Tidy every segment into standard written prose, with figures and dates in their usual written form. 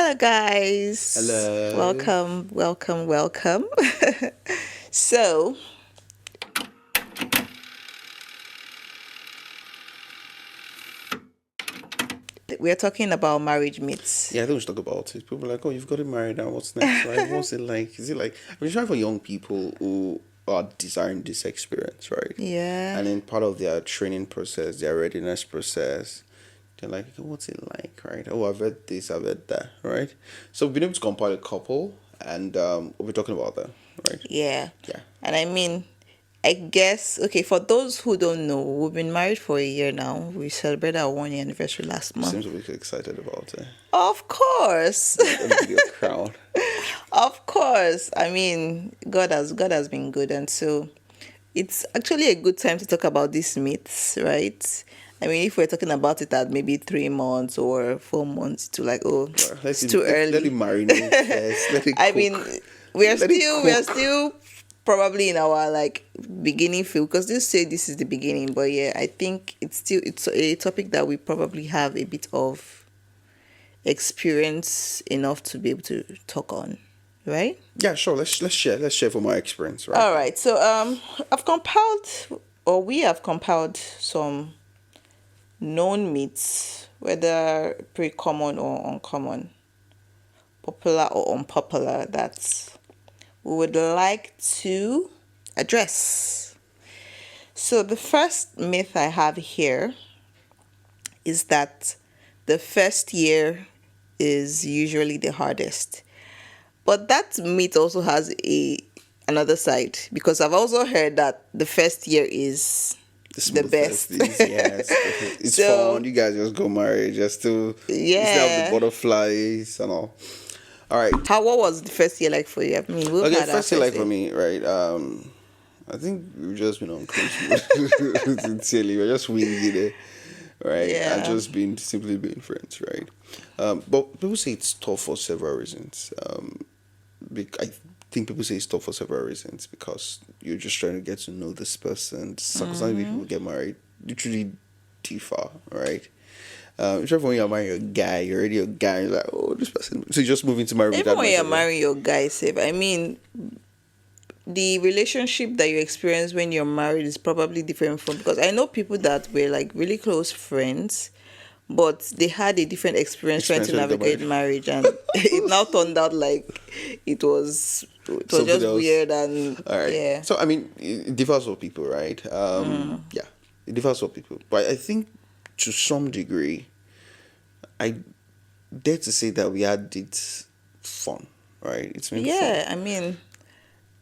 Hello, guys. Hello. Welcome. So, we're talking about marriage myths. Yeah, I think we should talk about it. People are like, oh, you've got it married now. What's next, right? What's it like? Is it like... I'm trying for young people who are desiring this experience, right? Yeah. And in part of their training process, their readiness process, they're like, okay, what's it like, right? Oh, I've read this, I've read that, right? So we've been able to compile a couple, and we'll be talking about that, right? Yeah. Yeah. And I guess, okay, for those who don't know, we've been married for a year now. We celebrated our 1 year anniversary last month. Seems to be excited about it. Of course. Let me give you a crown. Of course. God has been good, and so it's actually a good time to talk about these myths, right? If we're talking about it at maybe 3 months or 4 months, to like, it's too early. Let it marinate first. Let it cook. We're still probably in our like beginning field, because they say this is the beginning, but yeah, I think it's a topic that we probably have a bit of experience enough to be able to talk on, right? Yeah, sure. Let's share from my experience, right? All right. So we have compiled some known myths, whether pretty common or uncommon, popular or unpopular, that we would like to address. So the first myth I have here is that the first year is usually the hardest. But that myth also has another side, because I've also heard that the first year is the best. Yes, it's fun. You guys just go married, just to have the butterflies and all. All right. What was the first year like for you? First year like for me, right? I think we've just been on cruise mode. Sincerely, we're just winging it, right? Yeah. And just simply being friends, right? But people say it's tough for several reasons. I think people say it's tough for several reasons, because you're just trying to get to know this person. Sometimes people get married literally differ, right? Especially when you're marrying a guy, you're already a guy. You're like, oh, this person. So you just move into marriage. Even when you're marrying your guy, the relationship that you experience when you're married is probably different from, because I know people that were like really close friends, but they had a different experience trying to navigate marriage, and it now turned out like it was just else. Weird. And all right. Yeah. So it differs for people, right? Yeah, it differs for people, but I think to some degree, I dare to say that we had it fun, right? It's been fun.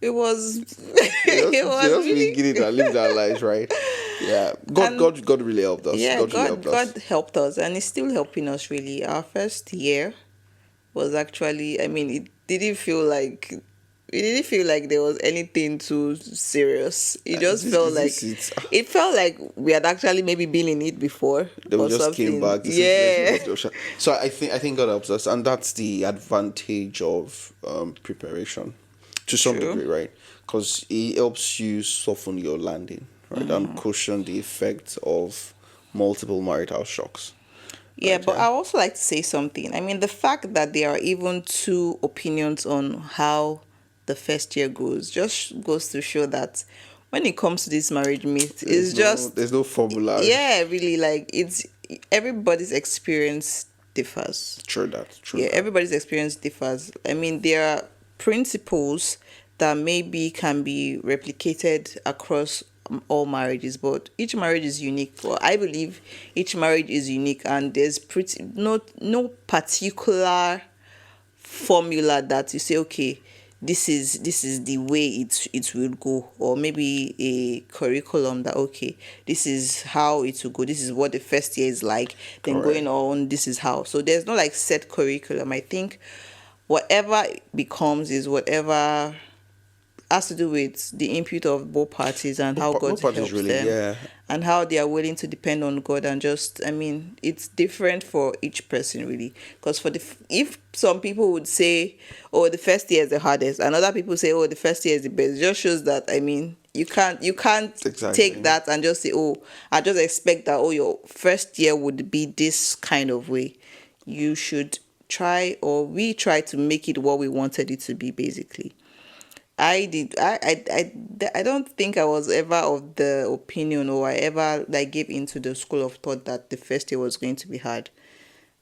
It was. It was really getting to live our lives, right? Yeah, God really helped us. Yeah, God helped us, and it's still helping us. Really, our first year was actually. It didn't feel like there was anything too serious. It just felt like we had actually maybe been in it before. Then we just came back. Yeah. So I think God helps us, and that's the advantage of preparation, to some degree, right? Because it helps you soften your landing, right, and cushion the effects of multiple marital shocks. Yeah, right, but I also like to say something. The fact that there are even two opinions on how the first year goes just goes to show that when it comes to this marriage myth, there's no formula. Yeah, really, like it's everybody's experience differs. True that. Everybody's experience differs. There are principles that maybe can be replicated across all marriages, but each marriage is unique. Well, I believe each marriage is unique, and there's no particular formula that you say, okay, this is the way it will go, or maybe a curriculum that, okay, this is how it will go, this is what the first year is like, then going on, this is how. So there's no like set curriculum. I think whatever it becomes is whatever has to do with the input of both parties and how God helps them, and how they are willing to depend on God, and just it's different for each person, really. Because if some people would say, oh, the first year is the hardest, and other people say, oh, the first year is the best, it just shows that you can't take that and just say, oh, I just expect that, oh, your first year would be this kind of way. You should we try to make it what we wanted it to be, basically. I don't think I was ever of the opinion, or I ever like gave into the school of thought that the first year was going to be hard.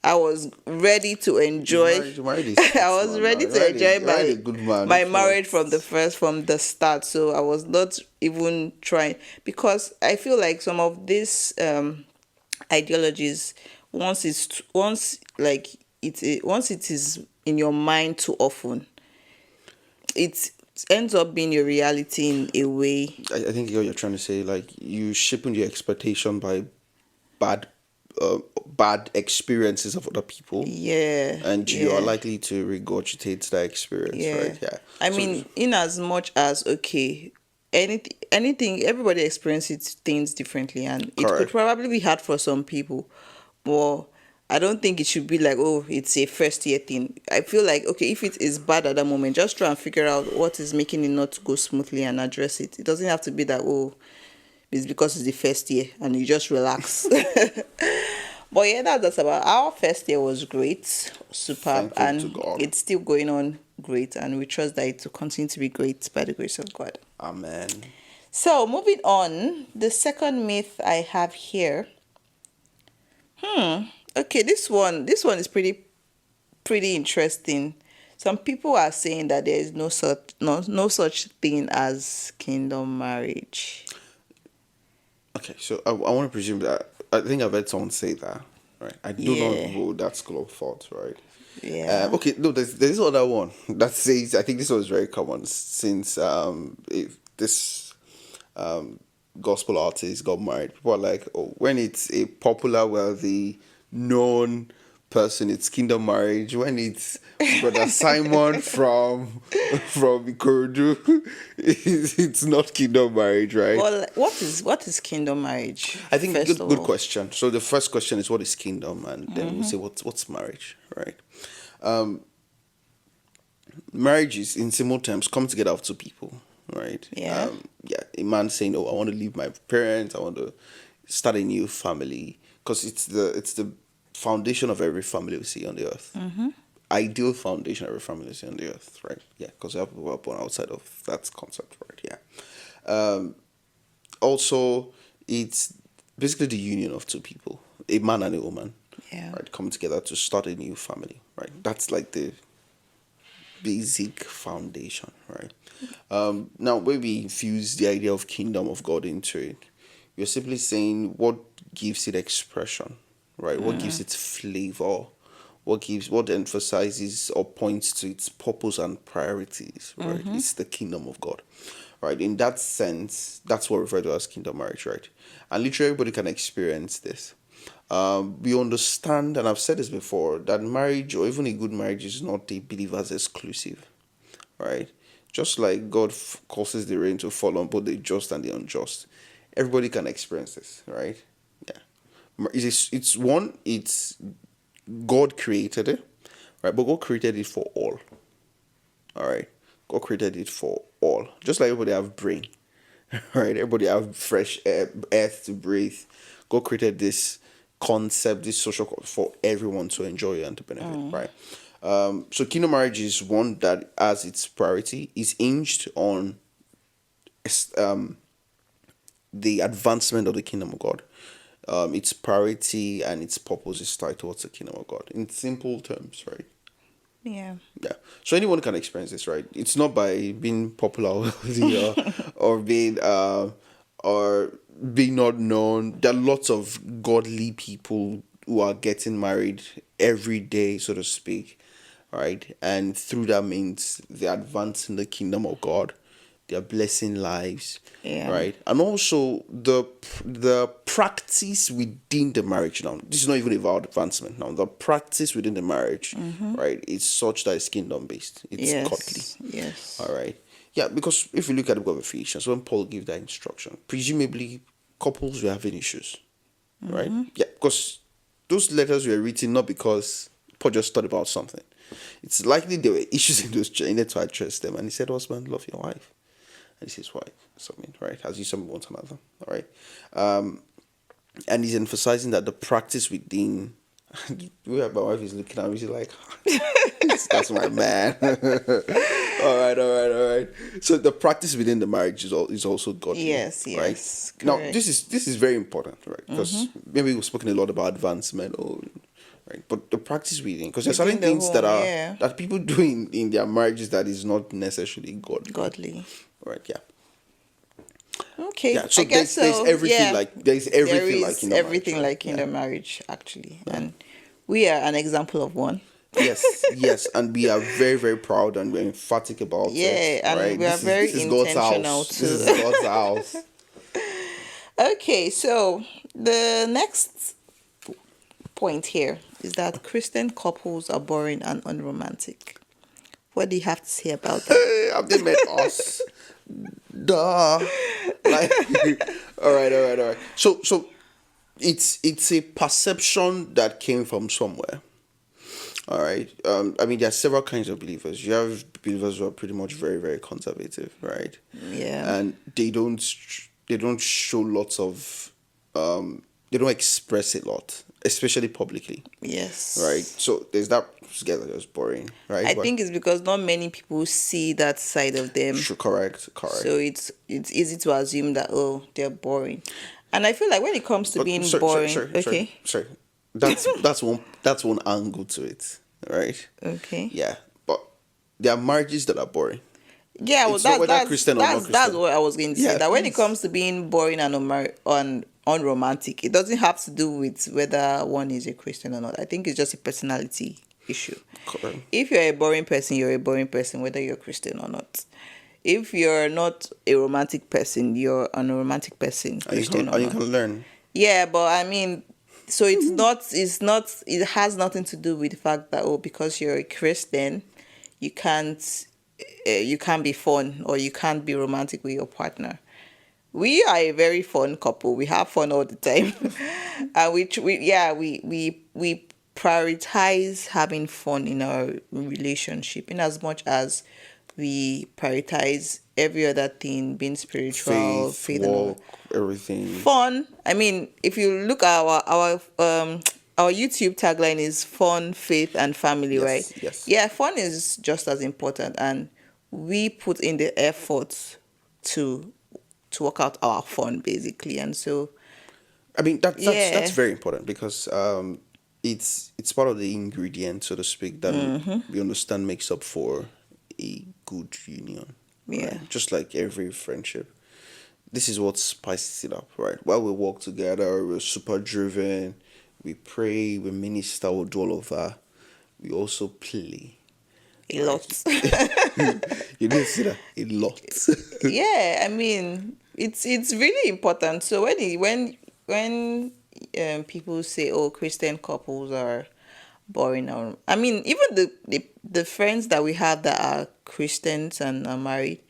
I was ready to enjoy. You married a I sweet was man now. ready to enjoy You married a good man. my If not, marriage from the start. So I was not even trying, because I feel like some of these ideologies, once it is in your mind too often, it ends up being your reality in a way. I think what you're trying to say, like you shaping your expectation by bad, bad experiences of other people, Yeah, and you are yeah. likely to regurgitate that experience, Yeah. right? Yeah. I So mean, in as much as, okay, anything, everybody experiences things differently, and it could correct. probably be hard for some people, but I don't think it should be like, oh, it's a first year thing. I feel like, okay, if it is bad at that moment, just try and figure out what is making it not go smoothly and address it. It doesn't have to be that, oh, it's because it's the first year and you just relax. But yeah, that's about our first year was great, superb, Thankful to and God. it's still going on great, and we trust that it will continue to be great by the grace of God. Amen. So moving on, the second myth I have here. Okay, this one is pretty interesting. Some people are saying that there is no such thing as kingdom marriage. Okay, so I want to presume that I think I've heard someone say that, right? I do not Yeah, hold that school of thought, right? yeah. Okay, no, there's this other one that says I think this was very common since if this gospel artist got married. People are like, oh, when it's a popular, wealthy, known person, it's kingdom marriage. When it's Brother Simon from Ikorodu, it's not kingdom marriage, right? Well, what is kingdom marriage, I think first of good all? question. So the first question is what is kingdom, and then we'll say what's marriage, right? Marriage is in simple terms come together of two people, right? Yeah. Yeah, a man saying, "Oh, I want to leave my parents. I want to start a new family," because it's the foundation of every family we see on the earth. Ideal foundation of every family we see on the earth, right? Yeah, because we have people who are born outside of that concept, right? Yeah. Also, it's basically the union of two people, a man and a woman, Yeah. right, coming together to start a new family, right? That's like the basic foundation, right? Now, when we infuse the idea of kingdom of God into it, you're simply saying what gives it expression, right? What gives it flavor? What emphasizes or points to its purpose and priorities, right? It's the kingdom of God, right? In that sense, that's what we refer to as kingdom marriage, right? And literally everybody can experience this. We understand, and I've said this before, that marriage or even a good marriage is not a believer's exclusive, right? Just like God causes the rain to fall on both the just and the unjust, everybody can experience this, right? Yeah, it's God created it, right? But God created it for all right? God created it for all, just like everybody have brain, right? Everybody have fresh air, earth to breathe. God created this concept, this for everyone to enjoy and to benefit, right? So kingdom marriage is one that, as its priority, is hinged on um, the advancement of the kingdom of God. Its priority and its purpose is tied towards the kingdom of God. In simple terms, right? Yeah. Yeah. So anyone can experience this, right? It's not by being popular or wealthy or or being not known. There are lots of godly people who are getting married every day, so to speak, right? And through that means they're advancing the kingdom of God. They're blessing lives, Yeah. right? And also the practice within the marriage now. This is not even about advancement now. The practice within the marriage, right, is such that it's kingdom based. It's godly. Yes. Yes. All right. Yeah, because if you look at the book of Ephesians, when Paul gives that instruction, presumably couples were having issues, right? Yeah, because those letters were written not because Paul just thought about something. It's likely there were issues in those churches, he needed to address them. And he said, husband, love your wife. And he says, wife, something, right? As you some one another, all right? And he's emphasizing that the practice within My wife is looking at me. She's like, "That's my man." All right. So the practice within the marriage is also godly, Yes, right? yes, Now, correct. this is very important, right? Because maybe we've spoken a lot about advancement, or right, but the practice within, because there's certain Within the things that home, are yeah, that people do in their marriages that is not necessarily godly, godly. right? Yeah, Okay, yeah. I So guess there's so. everything Yeah, like there's there everything like is in the marriage, everything right? like in Yeah. the marriage, actually, and we are an example of one. Yes, and we are very, very proud and we're emphatic about it, Yeah, and right? we are This very is God's intentional house. This too. is God's house. Okay, so the next point here is that Christian couples are boring and unromantic. What do you have to say about that? Have they met us? Duh. Like, all right. So it's a perception that came from somewhere. All right. I mean, there are several kinds of believers. You have believers who are pretty much very, very conservative, right? Yeah. And they don't show lots of they don't express a lot, especially publicly, right? Yes. So there's that together that's boring, right? I But think it's because not many people see that side of them. sure, correct, So correct. it's easy to assume that, oh, they're boring. And I feel like when it comes to But being boring, okay. sorry. That's one angle to it, right? Okay. Yeah, but there are marriages that are boring. Yeah, well, It's not whether Christian or not that's Christian. what I was going to say. Yeah, That when it please. comes to being boring and unromantic, it doesn't have to do with whether one is a Christian or not. I think it's just a personality issue. Correct. If you're a boring person, you're a boring person, whether you're Christian or not. If you're not a romantic person, you're an unromantic person, Christian or And you not. can learn. Yeah, but I mean, so it has nothing to do with the fact that, oh, because you're a Christian, you can't be fun or you can't be romantic with your partner. We are a very fun couple. We have fun all the time. And we prioritize having fun in our relationship in as much as we prioritize every other thing, being spiritual, Faith, faith and all. walk, everything. Fun. I mean, if you look at our YouTube tagline is fun, faith, and family, right? Yes, yes. Yeah, fun is just as important, and we put in the effort to work out our fun, basically. And so, I mean that's yeah, very important because it's part of the ingredient, so to speak, that we understand makes up for a good union. yeah, Right? Just like every friendship. This is what spices it up, right? While we walk together, we're super driven, we pray, we minister, we do all of that. We also play. a lot. You didn't see that? A lot. Yeah, I mean, it's really important. So when people say, oh, Christian couples are boring, or I mean, even the friends that we have that are Christians and are married,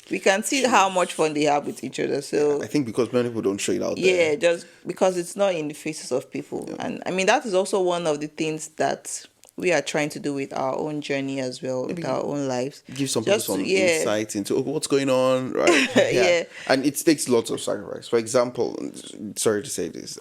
we can see how much fun they have with each other. So I think because many people don't show it out yeah, there. just because it's not in the faces of people. And I mean, that is also one of the things that we are trying to do with our own journey as well, with our own lives. Give some people Just to, some yeah, insight into what's going on, right? yeah. And it takes lots of sacrifice. For example, sorry to say this,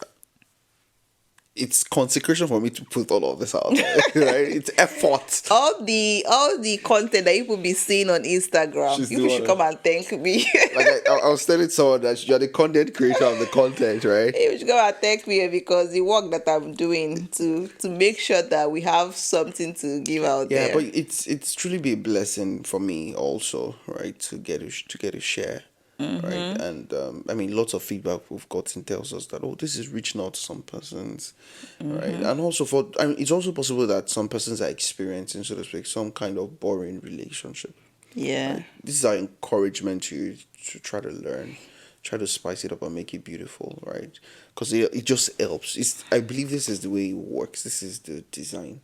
it's consecration for me to put all of this out there, right? It's effort. All the content that you will be seeing on Instagram, She's you the should one. come and thank me. Like I was telling someone that you're the content creator of the content, right? You should come and thank me because the work that I'm doing to make sure that we have something to give out Yeah, there. but it's truly be a blessing for me also, right? To get to share, right? And I mean, lots of feedback we've gotten tells us that, oh, this is reaching out to some persons, right? And also I mean, it's also possible that some persons are experiencing, so to speak, some kind of boring relationship. Yeah. Right? This is our encouragement to you to try to learn, try to spice it up and make it beautiful, right? Because it just helps. I believe this is the way it works. This is the design,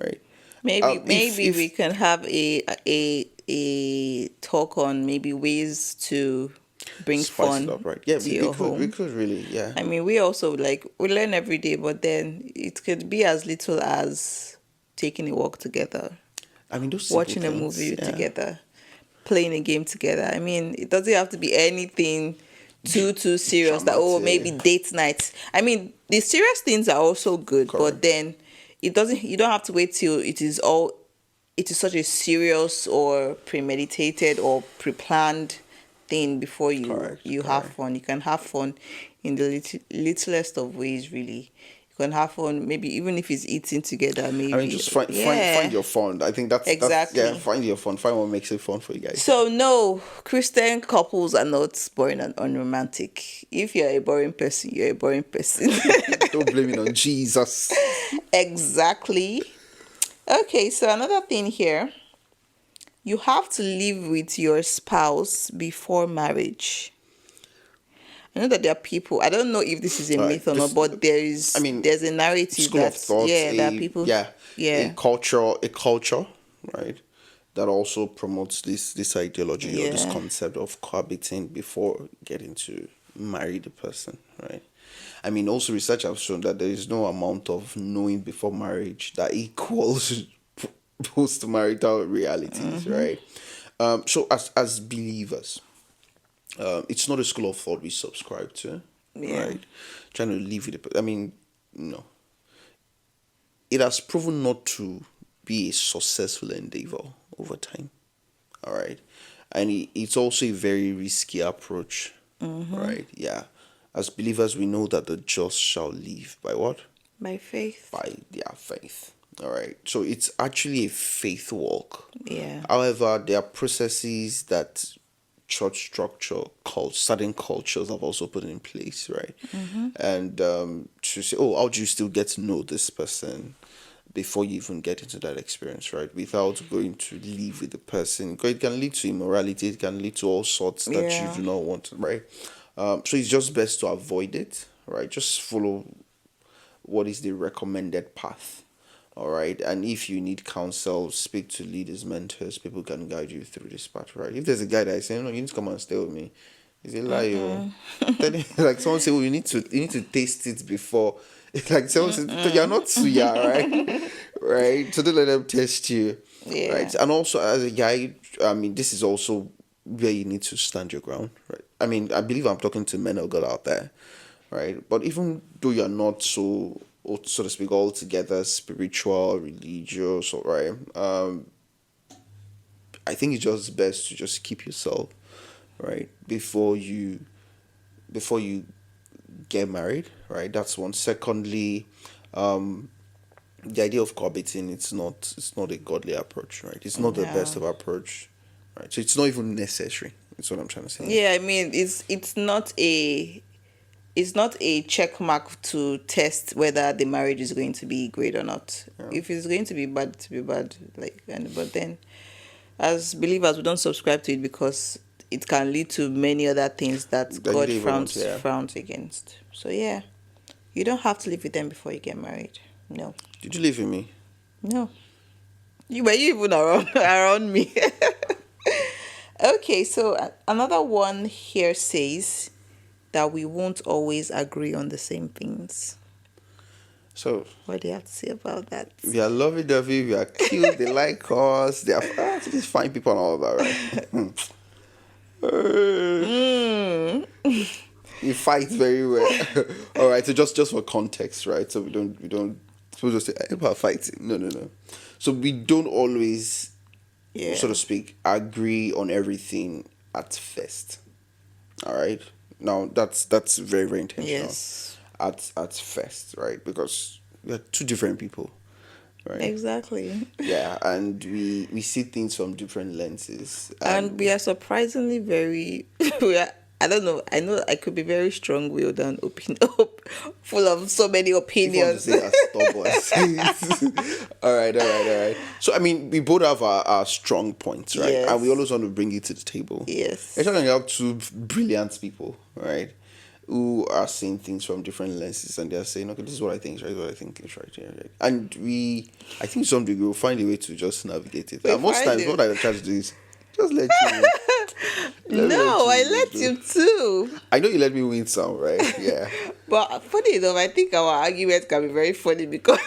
right? Maybe If we can have a talk on maybe ways to bring spice it fun up, right? Yeah, to your home. we could really, yeah. I mean, we also we learn every day, but then it could be as little as taking a walk together, I mean, those simple watching a things, movie yeah. together, playing a game together. I mean, it doesn't have to be anything too serious that, oh, maybe Dramatic. date nights. I mean, the serious things are also good, but Correct. then it doesn't. You don't have to wait till it is such a serious or premeditated or pre-planned thing before Correct. you have Correct. fun. You can have fun in the littlest of ways, really. You can have fun, maybe even if it's eating together, I mean, maybe. just find Yeah, your fun. I think that's yeah. exactly. Find your fun. Find what makes it fun for you guys. So no, Christian couples are not boring and unromantic. If you're a boring person, you're a boring person. Don't blame it on Jesus. Exactly. Okay, so another thing here, you have to live with your spouse before marriage. I know that there are people, I don't know if this is a All right. myth or not, This, but I mean, there's a narrative school of that, thought. yeah, there are people, A yeah, culture, right? That also promotes this ideology or this yeah, concept of cohabiting before getting to marry the person, right? I mean, also research has shown that there is no amount of knowing before marriage that equals post-marital realities, right? So as believers, it's not a school of thought we subscribe to, yeah, right? Trying to live with it. I mean, no. It has proven not to be a successful endeavor over time. All right. And it's also a very risky approach. Right. Yeah. As believers, we know that the just shall live by what? by faith, By their faith. All right. So it's actually a faith walk. yeah, However, there are processes that church structure, certain cultures have also put in place, right? And to say, oh, how do you still get to know this person before you even get into that experience, right? Without going to live with the person, because it can lead to immorality, it can lead to all sorts that you yeah, do not want, right? So it's just best to avoid it, right? Just follow what is the recommended path. All right. And if you need counsel, speak to leaders, mentors, people can guide you through this path, right? If there's a guy that is saying, no, you need to come and stay with me, is a lie, yo. Then like someone say, well, you need to taste it before. It's like someone says, you're not suya, right? Right. So don't let them test you. yeah, Right. And also as a guy, I mean, this is also where you need to stand your ground, right? I mean, I believe I'm talking to men or girl out there, right? But even though you're not so to speak, altogether spiritual, religious, all right, I think it's just best to just keep yourself, right, before you get married, right? That's one. Secondly, the idea of cohabiting, it's not a godly approach, right? It's not the best no. of approach, right? So it's not even necessary. That's what I'm trying to say. Yeah, I mean, it's not a check mark to test whether the marriage is going to be great or not. Yeah. If it's going to be bad, to be bad. But then, as believers, we don't subscribe to it because it can lead to many other things that That you God don't even want, frowns yeah. frowns against. So yeah, you don't have to live with them before you get married. No, Did you live with me? no. You were you even around around me. Okay, so another one here says that we won't always agree on the same things. So What do you have to say about that? we are lovey dovey, we are cute, they like us, they are these fine people and all that, right? Mm. You fight very well. All right, so just for context, right? So we don't people just say people are fighting. No. So we don't always, Yeah. so to speak, agree on everything at first. All right. Now that's very very intentional. Yes. At first, right? Because we are two different people, right? Exactly. Yeah, and we see things from different lenses, And we are surprisingly very we are, I don't know. I know I could be very strong-willed and full of so many if you want to opinions. say as stubborn. All right. So I mean, we both have our strong points, right? Yes. And we always want to bring it to the table. Yes. Especially when you have two brilliant people, right? Who are seeing things from different lenses and they're saying, okay, this is what I think is right, what I think is right. Yeah, right. And I think some degree we'll find a way to just navigate it. We And most find times it. what I try to do is just let you No, I let you too. I know you let me win some, right? Yeah. But funny enough, I think our argument can be very funny because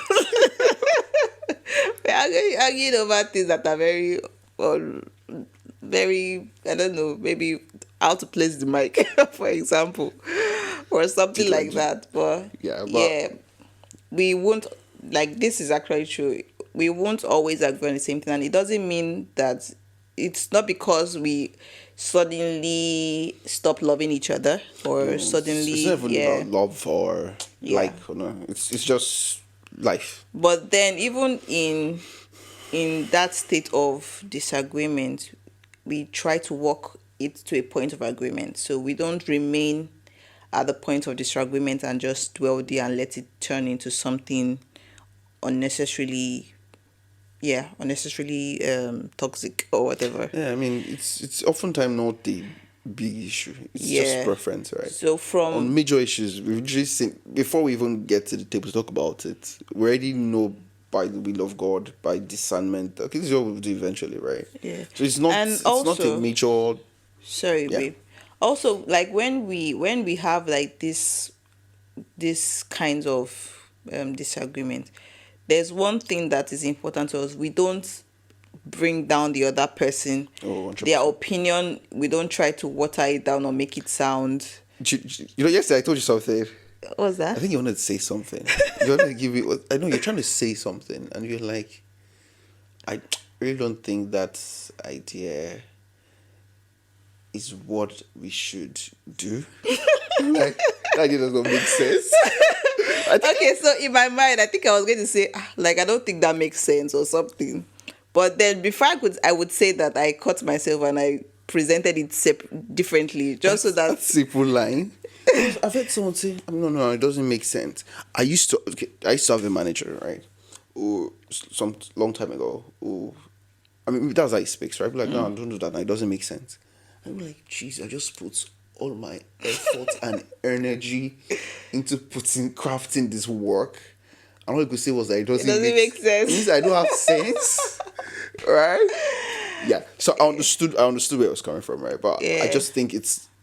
we're arguing over things that are very, very, I don't know, maybe how to place the mic, for example, or something like that. But Yeah, but- yeah, we won't like this is actually true. We won't always agree on the same thing, and it doesn't mean that it's not because we suddenly stop loving each other or It's not suddenly, even yeah, about love or yeah. like, or no. It's just life. But then even in that state of disagreement, we try to work it to a point of agreement. So we don't remain at the point of disagreement and just dwell there and let it turn into something unnecessarily, yeah, unnecessarily toxic or whatever. Yeah, I mean, it's oftentimes not the big issue. It's just Yeah. preference, right? So On from major issues, we've just seen before we even get to the table to talk about it. We already know by the will of God, by discernment. Okay, this is what we'll do eventually, right? yeah. So it's not And it's not a also, major. sorry, Yeah. babe. Also, like when we have like this kinds of disagreement, there's one thing that is important to us. We don't bring down the other person, Oh, their 100%. opinion. We don't try to water it down or make it sound. You know, yesterday I told you something. What's I that? think you wanted to say something. You wanted to give me. I know you're trying to say something, and you're like, I really don't think that idea is what we should do. Like, that idea does not make sense. I think, Okay, so in my mind, I think I was going to say, like, I don't think that makes sense or something. But then before I would say that, I caught myself and I presented it differently, just so that. that's simple line. I've heard someone say, no, it doesn't make sense. I used to have a manager, right? Who some long time ago. Who, I mean, that's how he speaks, right? Be like, no, don't do that. No, it doesn't make sense. I'm like, jeez, I just put all my effort and energy into crafting this work. And all you could say was that it doesn't, Make sense. It means I don't have sense, right? Yeah. So I understood where it was coming from, right? But I Yeah. just think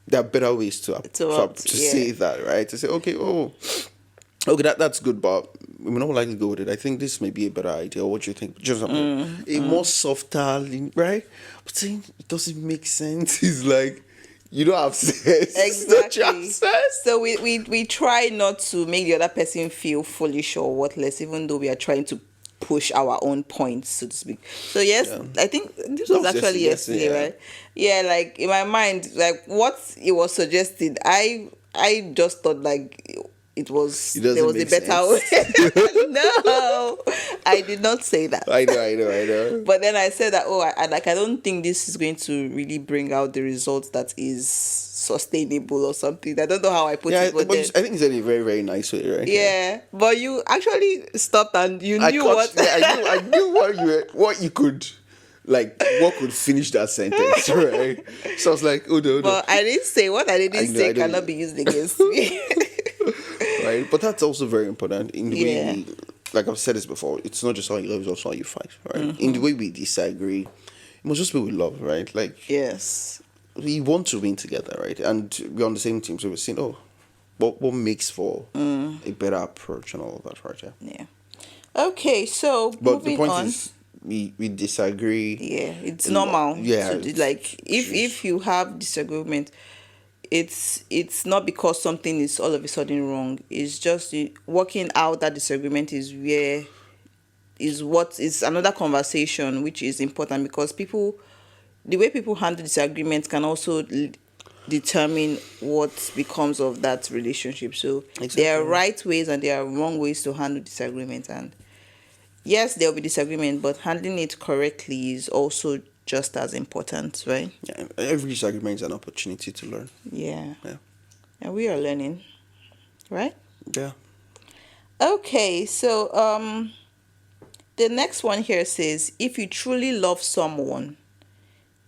there are better ways to Yeah. say that, right? To say, okay, okay, that's good, but we're not likely to go with it. I think this may be a better idea. What do you think? Just a more softer, right? But saying it doesn't make sense is like you don't have sense. Don't you have Exactly. sense? So we try not to make the other person feel foolish or worthless, even though we are trying to push our own points, so to speak. So yes, I think this That was was actually yesterday, yesterday, right? Yeah, like in my mind, like what it was suggested, I just thought like it was It doesn't there was a make better way. sense. No, I did not say that. I know. But then I said that I don't think this is going to really bring out the results that is sustainable or something. I don't know how I put Yeah, it, but but then, I think it's in a very, very nice way, right? yeah. But you actually stopped and you I knew caught, what. yeah, I knew what you could, like, what could finish that sentence, right? So I was like, oh no, But I didn't say what I didn't say I know. cannot be used against me. Right? But that's also very important in the way Yeah. we, like I've said this before, it's not just how you love, it's also how you fight, right? In the way we disagree, it must just be with love, right? Like, Yes. we want to win together, right? And we're on the same team, so we're saying, oh, what makes for a better approach and all of that, right? Yeah. Yeah. Okay, so But the moving point on. is, we disagree. Yeah, it's a lot. normal. Yeah, Like if jeez. you have disagreement, it's not because something is all of a sudden wrong. It's just working out that disagreement is what is another conversation which is important, because the way people handle disagreements can also determine what becomes of that relationship. So there are Exactly. right ways and there are wrong ways to handle disagreement, and yes, there will be disagreement, but handling it correctly is also just as important, right? Yeah, every disagreement is an opportunity to learn. Yeah. Yeah. And we are learning, right? Yeah. Okay, so the next one here says, if you truly love someone,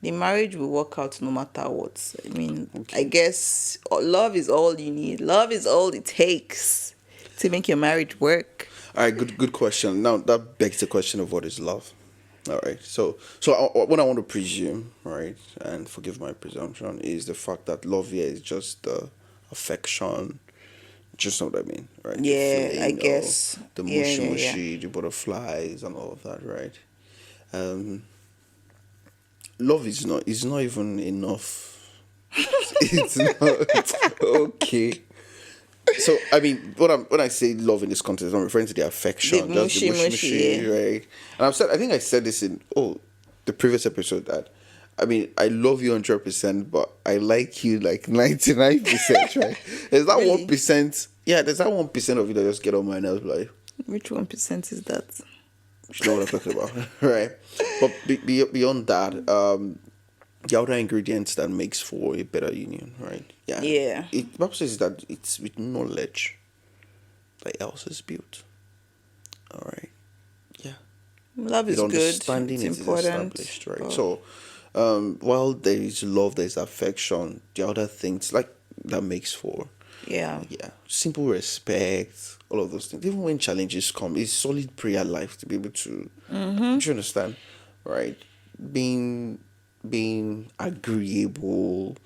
the marriage will work out no matter what. I mean, I guess love is all you need. Love is all it takes to make your marriage work. All right, good question. Now that begs the question of what is love. All right, so what I want to presume, right, and forgive my presumption, is the fact that love here is just affection, just know what I mean, right? The Yeah, I feeling, guess. the Yeah, mushy yeah, yeah. mushy, the butterflies, and all of that, right? Love is not even enough. It's not okay. So I mean, when I say love in this context, I'm referring to the The affection, just the mushy mushy mushy, mushy, yeah. right? And I think I said this in the previous episode that, I mean, I love you 100%, but I like you like 99%, right? There's that one Really? percent. Yeah, there's that 1% of you that just get on my nerves, like, Which 1% is that? you know what I'm talking about, right? But beyond that, the other ingredients that makes for a better union, right? Yeah, Yeah. it Bible says that it's with knowledge that else is built. All right. Yeah. Love With is good. understanding It's it is important. established, right? But So, while there is love, there is affection. The other things like that makes for, yeah. yeah, simple respect, all of those things. Even when challenges come, it's solid prayer life to be able to. Do you understand, right? Being being agreeable,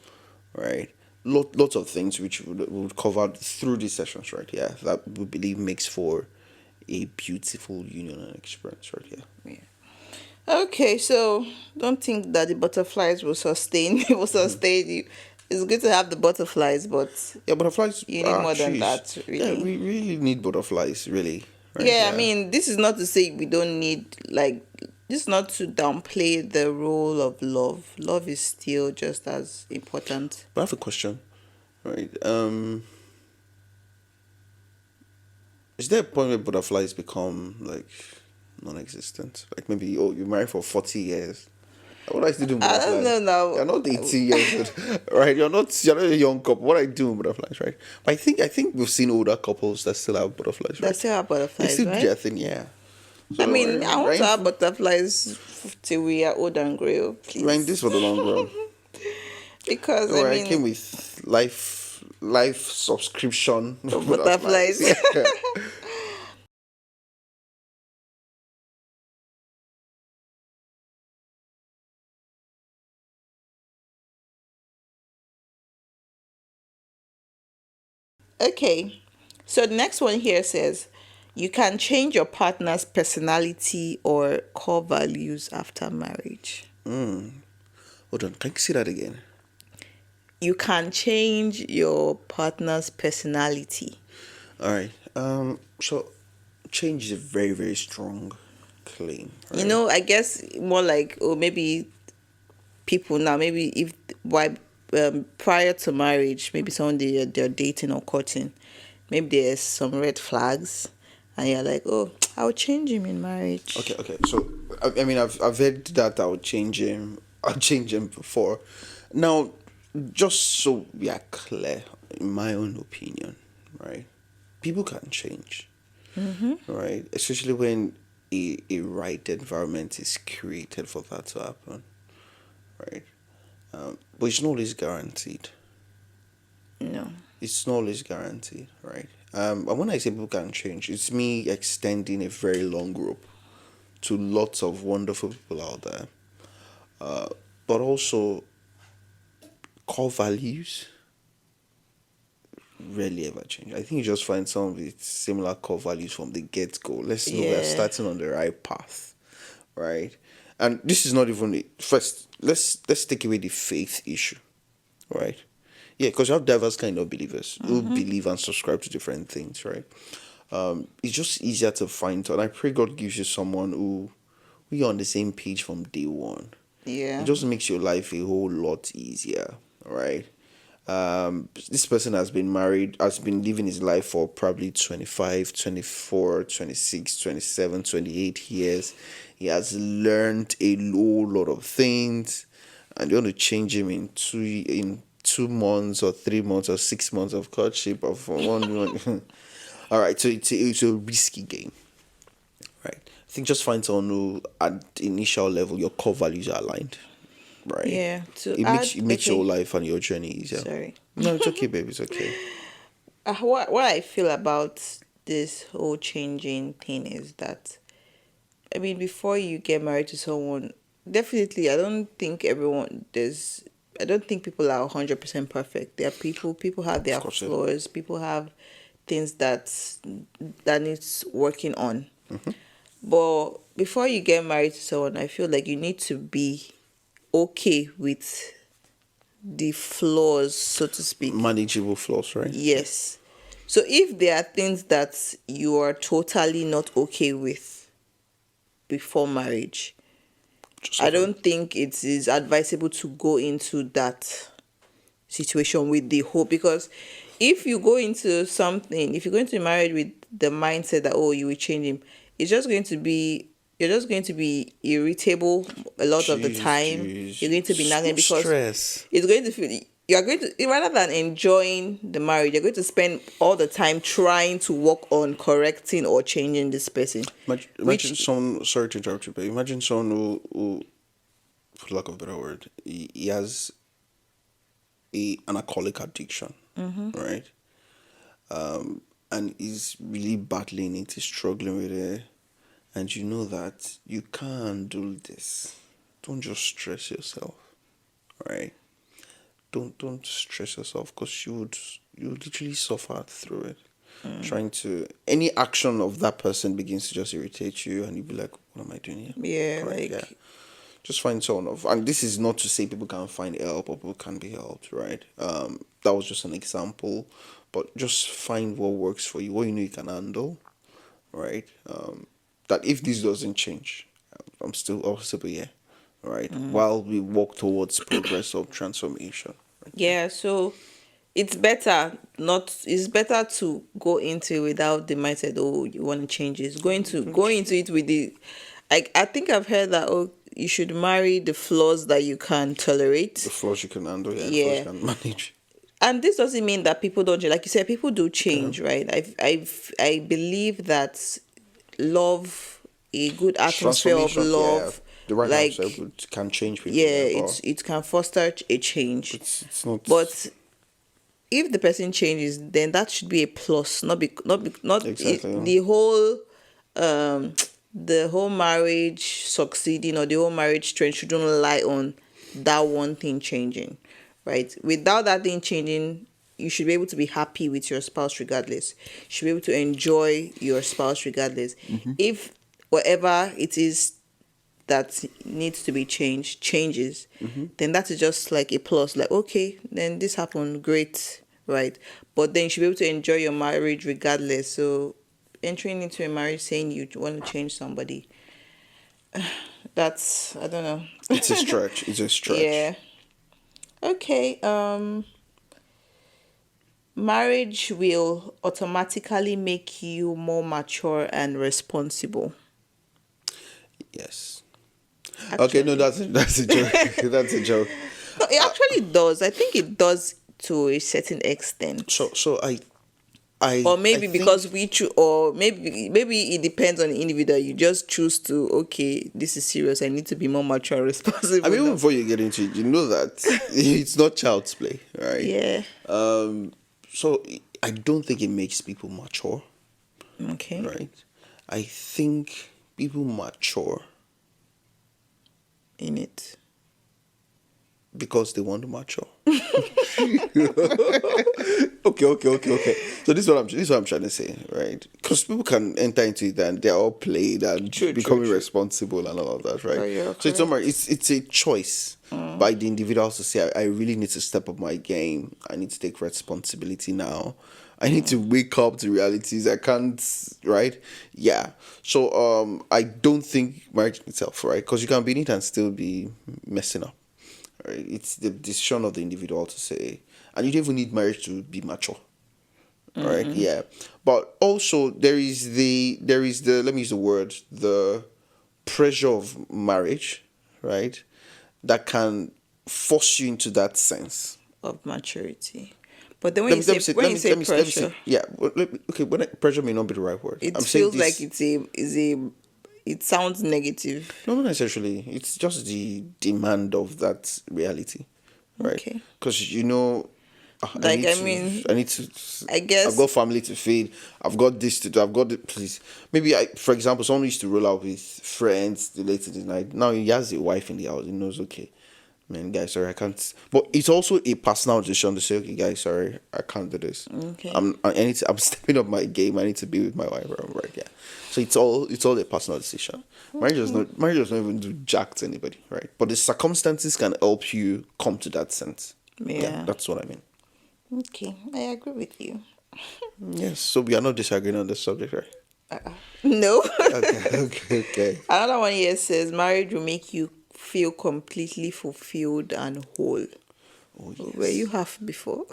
right? Lots of things which would cover through these sessions, right? Yeah, that we believe makes for a beautiful union and experience, right? Yeah. Yeah. Okay, so don't think that the butterflies will sustain will sustain you. It's good to have the butterflies, but Yeah, butterflies you need are more than cheese. that, Yeah, really. we really need butterflies, really. Right? Yeah, I Yeah. mean, this is not to say we don't need, like, this is not to downplay the role of love. Love is still just as important. But I have a question, right? Is there a point where butterflies become like non-existent? Like maybe you're married for 40 years. What are you still doing I don't butterflies? know You're not now. 18 years old, right? You're not a young couple. What are you doing butterflies, right? But I think we've seen older couples that still have butterflies, They right? still have They butterflies, still do right? their thing, yeah. I So mean, I want to right, have butterflies till we are old and gray, oh, we're in this please. for the long run. Because, Don't I worry, I mean, came with life subscription butterflies. butterflies. Yeah. Okay. So the next one here says you can change your partner's personality or core values after marriage. Hold on, can you see that again? You can change your partner's personality. All right. So change is a very, very strong claim, You right? know, I guess more like, or maybe people now, maybe if why prior to marriage, maybe someone they're dating or courting, maybe there's some red flags, and you're like, oh, I'll change him in marriage. Okay. So I mean, I've heard that I would change him. I'll change him before. Now, just so we are clear, in my own opinion, right? People can change, right? Especially when a right environment is created for that to happen, right? But it's not always guaranteed. No. It's not always guaranteed, right? And when I say people can change, it's me extending a very long rope to lots of wonderful people out there. But also, core values rarely ever change. I think you just find some with similar core values from the get go. Let's know we are Yeah. starting on the right path, right? And this is not even first. Let's take away the faith issue, right? Yeah, because you have diverse kind of believers who believe and subscribe to different things, right? It's just easier to find, and I pray God gives you someone who you're on the same page from day one. It Yeah. just makes your life a whole lot easier, right? This person has been living his life for probably 25, 24, 26, 27, 28 years. He has learned a whole lot of things, and you want to change him in 2 months or 3 months or 6 months of courtship or for 1 month. All right, so it's a risky game, right? I think just find someone who, at the initial level, your core values are aligned, right? Yeah. To It makes add, it makes your okay. life and your journey easier. Sorry. No, it's okay, baby. It's okay. What I feel about this whole changing thing is that, I mean, before you get married to someone, definitely, I don't think people are 100% perfect. There are people have Of their course, yeah. flaws, people have things that needs working on. But before you get married to someone, I feel like you need to be okay with the flaws, so to speak. Manageable flaws, right? Yes. So if there are things that you are totally not okay with before marriage, Just I avoid. don't think it is advisable to go into that situation with the hope, because if you go into something, if you go into marriage with the mindset that, oh, you will change him, it's just going to be, you're just going to be irritable a lot of the Jeez, time. You're going to be jeez. nagging No because stress. it's going to feel, you're going to, rather than enjoying the marriage, you're going to spend all the time trying to work on correcting or changing this person, Imagine which, someone, sorry to interrupt you, but imagine someone who for lack of a better word, he has an alcoholic addiction, right? And he's really battling it, he's struggling with it, and you know that you can't do this. Don't just stress yourself, right? Don't stress yourself, because you would literally suffer through it. Trying to, any action of that person begins to just irritate you, and you'll be like, what am I doing here? yeah, Right? Yeah. like, Just find someone of, and this is not to say people can't find help or people can be helped, right? That was just an example, but just find what works for you, what you know you can handle, right? That if this doesn't change, I'll still be here, right? While we walk towards progress of transformation. Right? yeah, so it's better to go into it without the mindset, oh, you want to change this. Go into it with the, I think I've heard that, oh, you should marry the flaws that you can The tolerate. flaws you can handle, yeah, the flaws you Yeah. can manage. And this doesn't mean that people don't change. Like you said, people do Yeah. change, right? I believe that love, a good atmosphere of Transformation, yeah, love, the right answer like, can change people, yeah, yeah, but it can foster a change. it's not But if the person changes, then that should be a plus, not exactly. the whole the whole marriage succeeding, or the whole marriage strength shouldn't lie on that one thing changing, right? Without that thing changing, you should be able to be happy with your spouse regardless. You should be able to enjoy your spouse regardless. If whatever it is that needs to be changed changes, then that is just like a plus. Like, okay, then this happened, great, right? But then you should be able to enjoy your marriage regardless. So entering into a marriage saying you want to change somebody, that's, I don't know. It's a stretch. It's a stretch. Yeah. Okay. Marriage will automatically make you more mature and responsible. Yes. Okay, no, Actually, that's a joke. That's a joke. no, it actually does. I think it does to a certain extent. So Or I maybe think because we choose, or maybe it depends on the individual. You just choose to, okay, this is serious. I need to be more mature and I responsible mean, even now. before you get into it, you know that it's not child's play, right? Yeah. So I don't think it makes people mature, Okay. right? I think people mature In it. because they want to mature. Okay. So this is what I'm trying to say, right? Because people can enter into it and they're all played and True, becoming true. responsible and all of that, right? Oh, you're So it's not correct. it's a choice by the individuals to say, I really need to step up my game. I need to take responsibility now. I need to wake up to realities. I can't, right? Yeah. So I don't think marriage itself, right? Because you can be in it and still be messing up. Right? It's the decision of the individual to say, and you don't even need marriage to be mature. Right? Yeah. But also there is the, let me use the word, the pressure of marriage, right? That can force you into that sense. Of maturity. But then when you say Let me say, pressure, yeah. Okay, pressure may not be the right word. it I'm saying feels like this. it sounds negative. No, not necessarily. It's just the demand of that reality, right? Okay. Because you know, Like, I mean, I need to. I I've guess, got family to feed. I've got this to do. I've got it. Please, maybe for example, someone used to roll out with friends late in the night. Now he has a wife in the house. He knows, okay, man, guys, sorry, I can't. But it's also a personal decision to say, okay, guys, sorry, I can't do this. Okay. I'm stepping up my game. I need to be with my wife. Right? Yeah. So it's all a personal decision. Marriage does not even do jack to anybody, right? But the circumstances can help you come to that sense. Yeah, yeah. that's what I mean. Okay, I agree with you. Yes. So we are not disagreeing on this subject, right? No. Okay. Okay. Okay. Another one here says marriage will make you feel completely fulfilled and whole. Oh Were you yes. half before?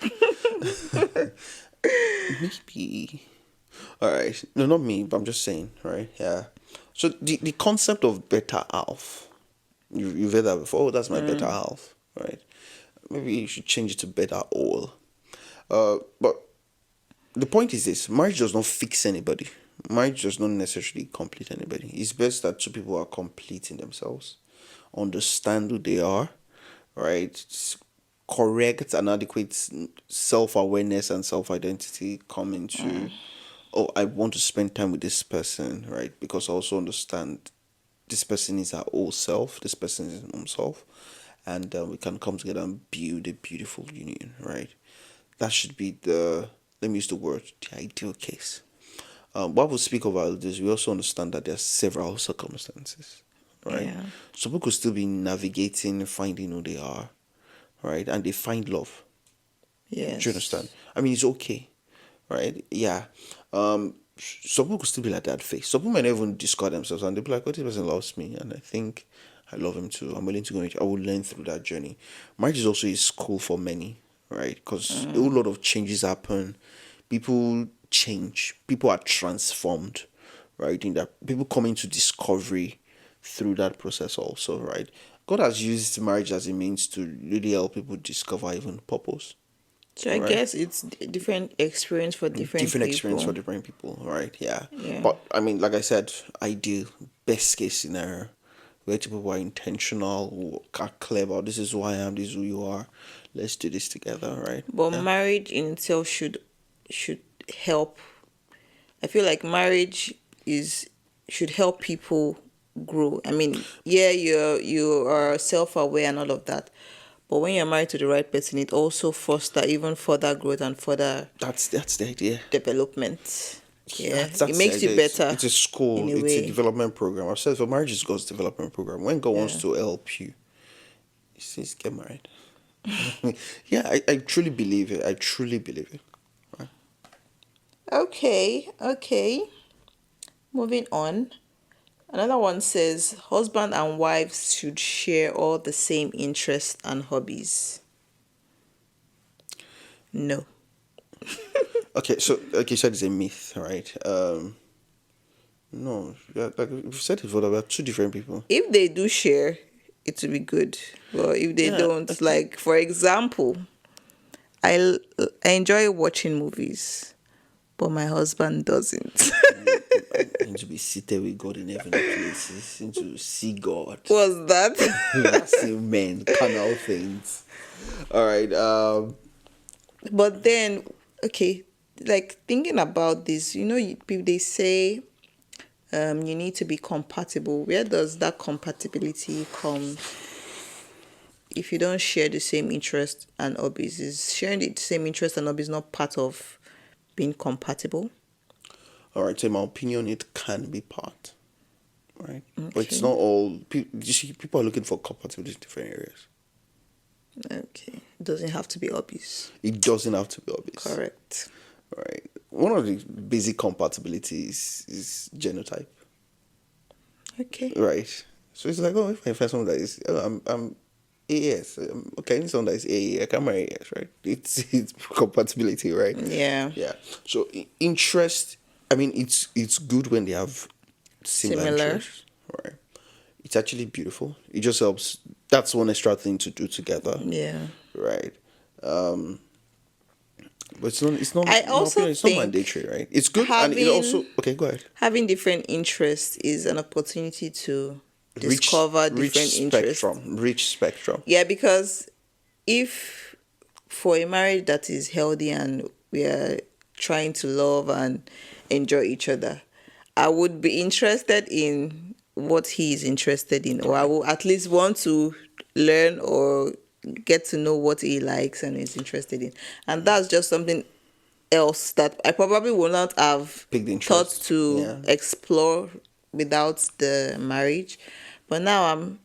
Maybe. All right. No, not me. But I'm just saying. Right. Yeah. So the concept of better half. You've heard that before. Oh, that's my better half. Right. Maybe you should change it to better all. But the point is this: marriage does not fix anybody. Marriage does not necessarily complete anybody. It's best that two people are complete in themselves, understand who they are, right? Correct and adequate self awareness and self identity come into, oh, I want to spend time with this person, right? Because I also understand this person is our whole self, this person is himself, and we can come together and build a beautiful union, right? That should be the, let me use the word, the ideal case. While we speak about this, we also understand that there are several circumstances, right? Yeah. So people could still be navigating, finding who they are, right? And they find love. Do you understand? Yes. I mean, it's okay, right? Yeah. Some people could still be like that face. Some people might not even discard themselves and they'll be like, oh, this person loves me. And I think I love him too. I'm willing to go into, I will learn through that journey. Marriage is also a school for many, right? Because a whole lot of changes happen. People change. People are transformed, right? In that people come into discovery through that process also, right? God has used marriage as a means to really help people discover even purpose, So I right? guess it's different experience for different Different experience for people. different people, right? Yeah. Yeah. But I mean, like I said, ideal, best case scenario, where two people are intentional, who are clever. This is who I am. This is who you are. Let's do this together, right? But Yeah. marriage in itself should help. I feel like marriage is should help people grow. I mean, yeah, you are self aware and all of that. But when you're married to the right person, it also foster even further growth and further That's the idea. development. Yeah. It That's the makes you idea. better It's a in school. a It's a way. development program. I've said for marriage is God's development program. When God wants Yeah. to help you, He says, "Get married." Yeah, I truly believe it. I truly believe it. Right. Okay, okay. Moving on. Another one says husband and wives should share all the same interests and hobbies. No. Okay, so like you said, it's a myth, right? No, yeah, like we've said it before, we're two different people. If they do share, it will be good. But if they Yeah, don't, I think like for example, I enjoy watching movies, but my husband doesn't. I need to be seated with God in heavenly places, and to see God. Was that? That's men, carnal things. All right. But then, okay, like thinking about this, they say you need to be compatible. Where does that compatibility come if you don't share the same interest and hobbies? Is sharing the same interest and hobbies not part of being compatible? All right. So, in my opinion, it can be part, right? But it's Okay. not all. You see, people are looking for compatibility in different areas. Okay. It doesn't have to be hobbies. It doesn't have to be obvious, Correct. right? One of the basic compatibilities is genotype, Okay. right? So it's like, oh, if I find someone that is, oh, I'm AS, okay, I need someone that is AA, I can marry AS, right? It's compatibility, right? Yeah. Yeah. So interest, I mean, it's good when they have similar Similar. interests, right? It's actually beautiful. It just helps. That's one extra thing to do together, Yeah. right? But it's not. I In my also opinion, it's not think mandatory, right? It's good, and it having also okay. Go ahead. having different interests is an opportunity to Rich, discover different interests. rich spectrum. Yeah, because if for a marriage that is healthy and we are trying to love and enjoy each other, I would be interested in what he is interested in, or I will at least want to learn or get to know what he likes and is interested in. And that's just something else that I probably would not have Piqued thought interest. to Yeah. explore without the marriage. But now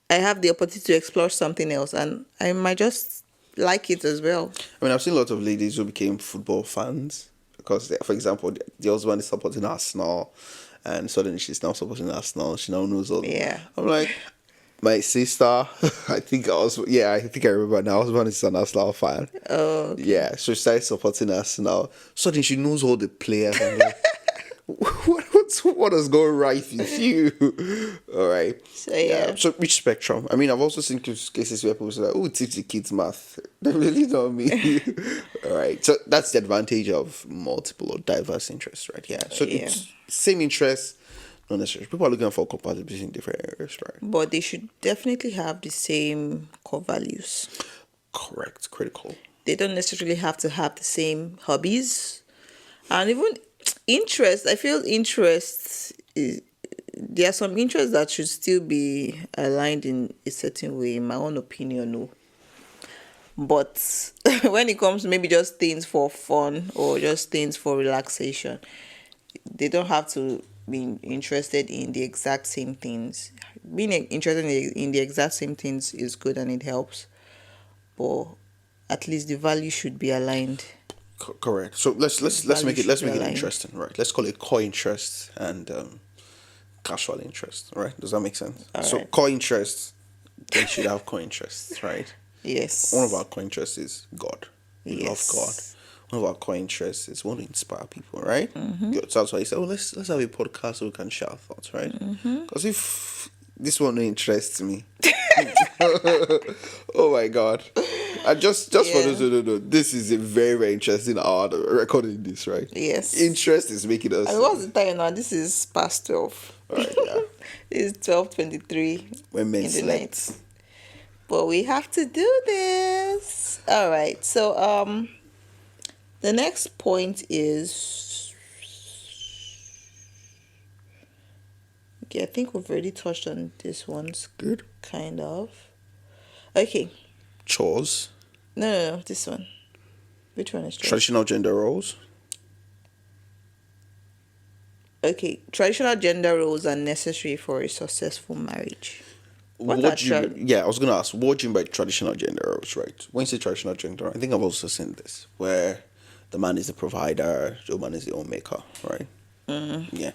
I have the opportunity to explore something else, and I might just like it as well. I mean, I've seen lots of ladies who became football fans because, for example, the husband is supporting Arsenal, and suddenly she's now supporting Arsenal. She now knows all. Yeah. I'm like, my sister. I think I remember now. Husband is an Arsenal fan. Oh, okay. Yeah, so she started supporting Arsenal. Suddenly she knows all the players. I'm like, what is going right with you? All right. So yeah. So which spectrum? I mean, I've also seen cases where people say, like, "Oh, teach the kids math." They really don't mean. All right. So that's the advantage of multiple or diverse interests, right? Yeah. So Yeah. it's same interests, not necessarily. People are looking for compatibility in different areas, right? But they should definitely have the same core values. Correct. Critical. They don't necessarily have to have the same hobbies. And even interests, I feel interests is, there are some interests that should still be aligned in a certain way, in my own opinion, no. But when it comes to maybe just things for fun or just things for relaxation, they don't have to be interested in the exact same things. Being interested in the exact same things is good and it helps, but at least the value should be aligned. Correct. So let's make it interesting, right? Let's call it core interest and casual interest, right? Does that make sense? So right. core interest, they should have core interests, right? Yes. One of our core interests is God. We love God. Yes. One of our core interests is want to inspire people, right? Good. So that's why I said, oh, let's have a podcast so we can share our thoughts, right? Because if this one interests me, oh my God. And just for those who don't know, this is a very, very interesting hour recording this, right? Yes. Interest is making us. And what's the time now? This is past 12. All right, yeah. It's 12:23 When men in the slept. night. But we have to do this. All right. So the next point is, okay, I think we've already touched on this one's Good. kind of. Okay. Chores. No, this one. Which one is chores? Traditional gender roles. Okay, traditional gender roles are necessary for a successful marriage. I was going to ask, what do you mean by traditional gender roles, right? When you say traditional gender, I think I've also seen this, where the man is the provider, the woman is the homemaker, right? Yeah.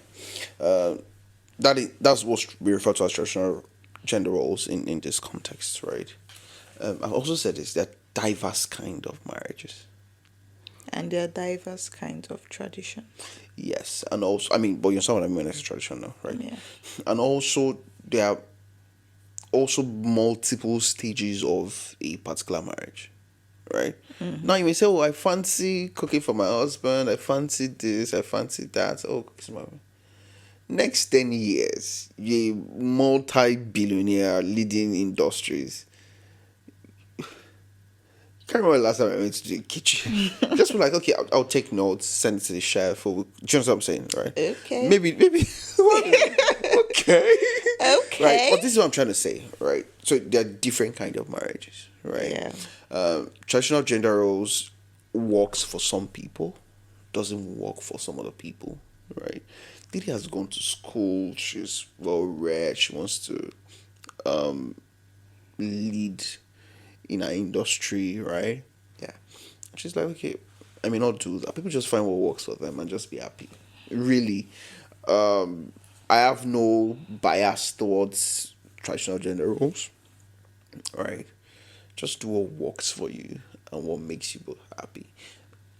That's what we refer to as traditional gender roles in this context, right? I've also said this, there are diverse kind of marriages. And there are diverse kinds of tradition. Yes, and also, I mean, but you understand what I mean when I say tradition now, right? Yeah. And also, there are also multiple stages of a particular marriage, right? Now you may say, oh, I fancy cooking for my husband, I fancy this, I fancy that. Oh, next 10 years, you're multi-billionaire leading industries. Can't remember the last time I went to the kitchen. Just be like, okay, I'll take notes, send it to the chef. Or, do you know what I'm saying, right? Okay. Maybe. Okay. Okay. Right, but this is what I'm trying to say, right? So there are different kind of marriages, right? Yeah. Traditional gender roles works for some people, doesn't work for some other people, right? Lady has gone to school. She's well read. She wants to lead in our industry, right? Yeah. She's like, okay, I may not do that. People just find what works for them and just be happy. Really, I have no bias towards traditional gender roles, right? Just do what works for you and what makes you both happy.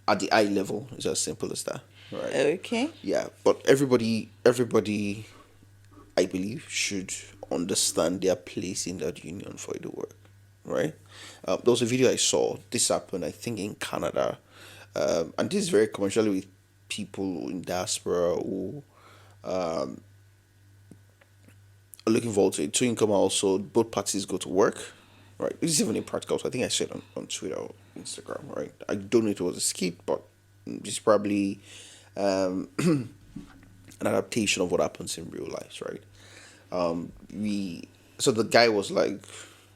At the eye level, it's as simple as that, right? Okay. Yeah, but everybody, I believe, should understand their place in that union for it to work, right? There was a video I saw. This happened, I think, in Canada, and this is very commercially with people in diaspora who are looking forward to it. Two income also, both parties go to work, right? This is even impractical. So I think I said on Twitter or Instagram, right? I don't know if it was a skit, but it's probably an adaptation of what happens in real life, right? So the guy was like,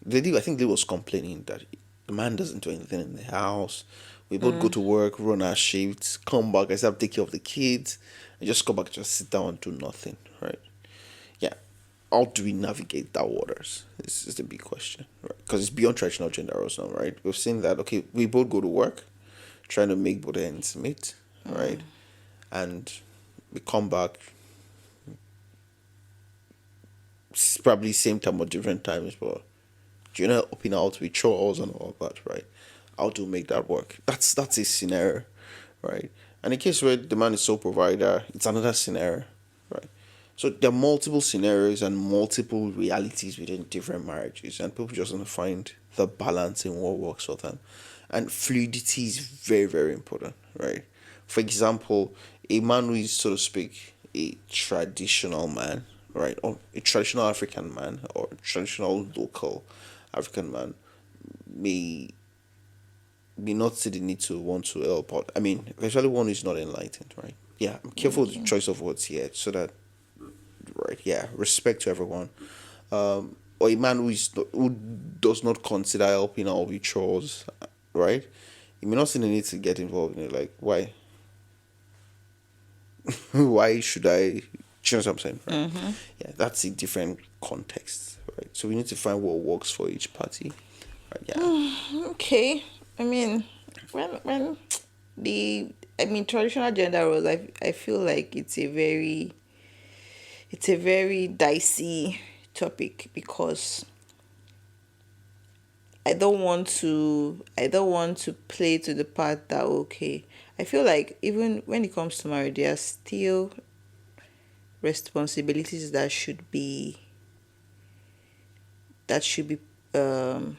I think they was complaining that the man doesn't do anything in the house. We both go to work, run our shifts, come back, I still have to take care of the kids, and just come back, just sit down and do nothing, right? Yeah. How do we navigate that waters? This is the big question, right? because it's beyond traditional gender roles now, right? We've seen that, okay, we both go to work, trying to make both ends meet, right? And we come back, probably same time or different times, but you're not helping out with chores and all that, right? How to make that work? That's a scenario, right? And in case where the man is sole provider, it's another scenario, right? So there are multiple scenarios and multiple realities within different marriages, and people just want to find the balance in what works for them. And fluidity is very, very important, right? For example, a man who is, so to speak, a traditional man, right, or a traditional African man, or a traditional local African man, may not see the need to want to help out. I mean, especially one who's not enlightened, right? Yeah, I'm careful with the choice of words here, so that, right, yeah, respect to everyone. Or a man who does not consider helping out with chores, right? You may not see the need to get involved in it. Like, why? Why should I? Do you know what I'm saying? Right? Yeah, that's a different context, right? So we need to find what works for each party. Right? Yeah. Okay. I mean, when traditional gender roles, I feel like it's a very dicey topic, because I don't want to play to the part that, okay, I feel like even when it comes to marriage, there are still responsibilities that should be um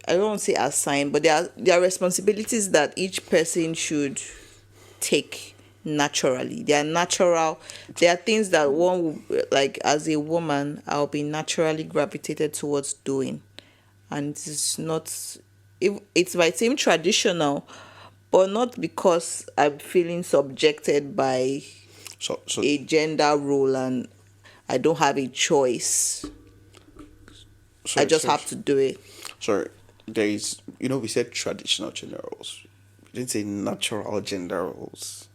I don't want to say assigned, but there are responsibilities that each person should take naturally. They are natural. There are things that one will, like, as a woman, I'll be naturally gravitated towards doing, and it's not. It might seem traditional, but not because I'm feeling subjected by So a gender role and I don't have a choice. I sorry, just sorry, have to do it. sorry. There is, we said traditional gender roles. We didn't say natural gender roles.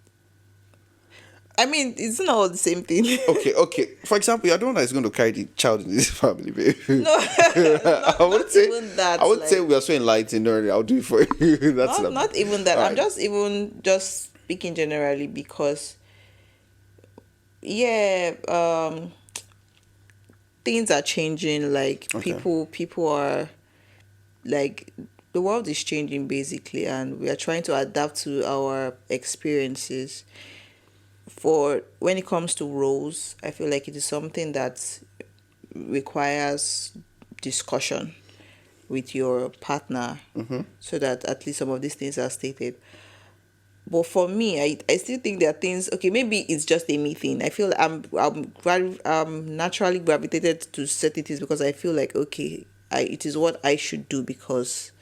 I mean, it's not all the same thing. Okay. For example, you're the one that is going to carry the child in this family, babe. No, I would not say, even that. I would Like, say we are so enlightened already. I'll do it for you. That's not even that. all I'm right. just speaking generally, because yeah, things are changing. Like, Okay. people are, like, the world is changing basically, and we are trying to adapt to our experiences. For when it comes to roles, I feel like it is something that requires discussion with your partner, so that at least some of these things are stated. But for me, I still think there are things. Okay, maybe it's just a me thing. I feel I'm naturally gravitated to certain things, because I feel like, okay, it is what I should do, because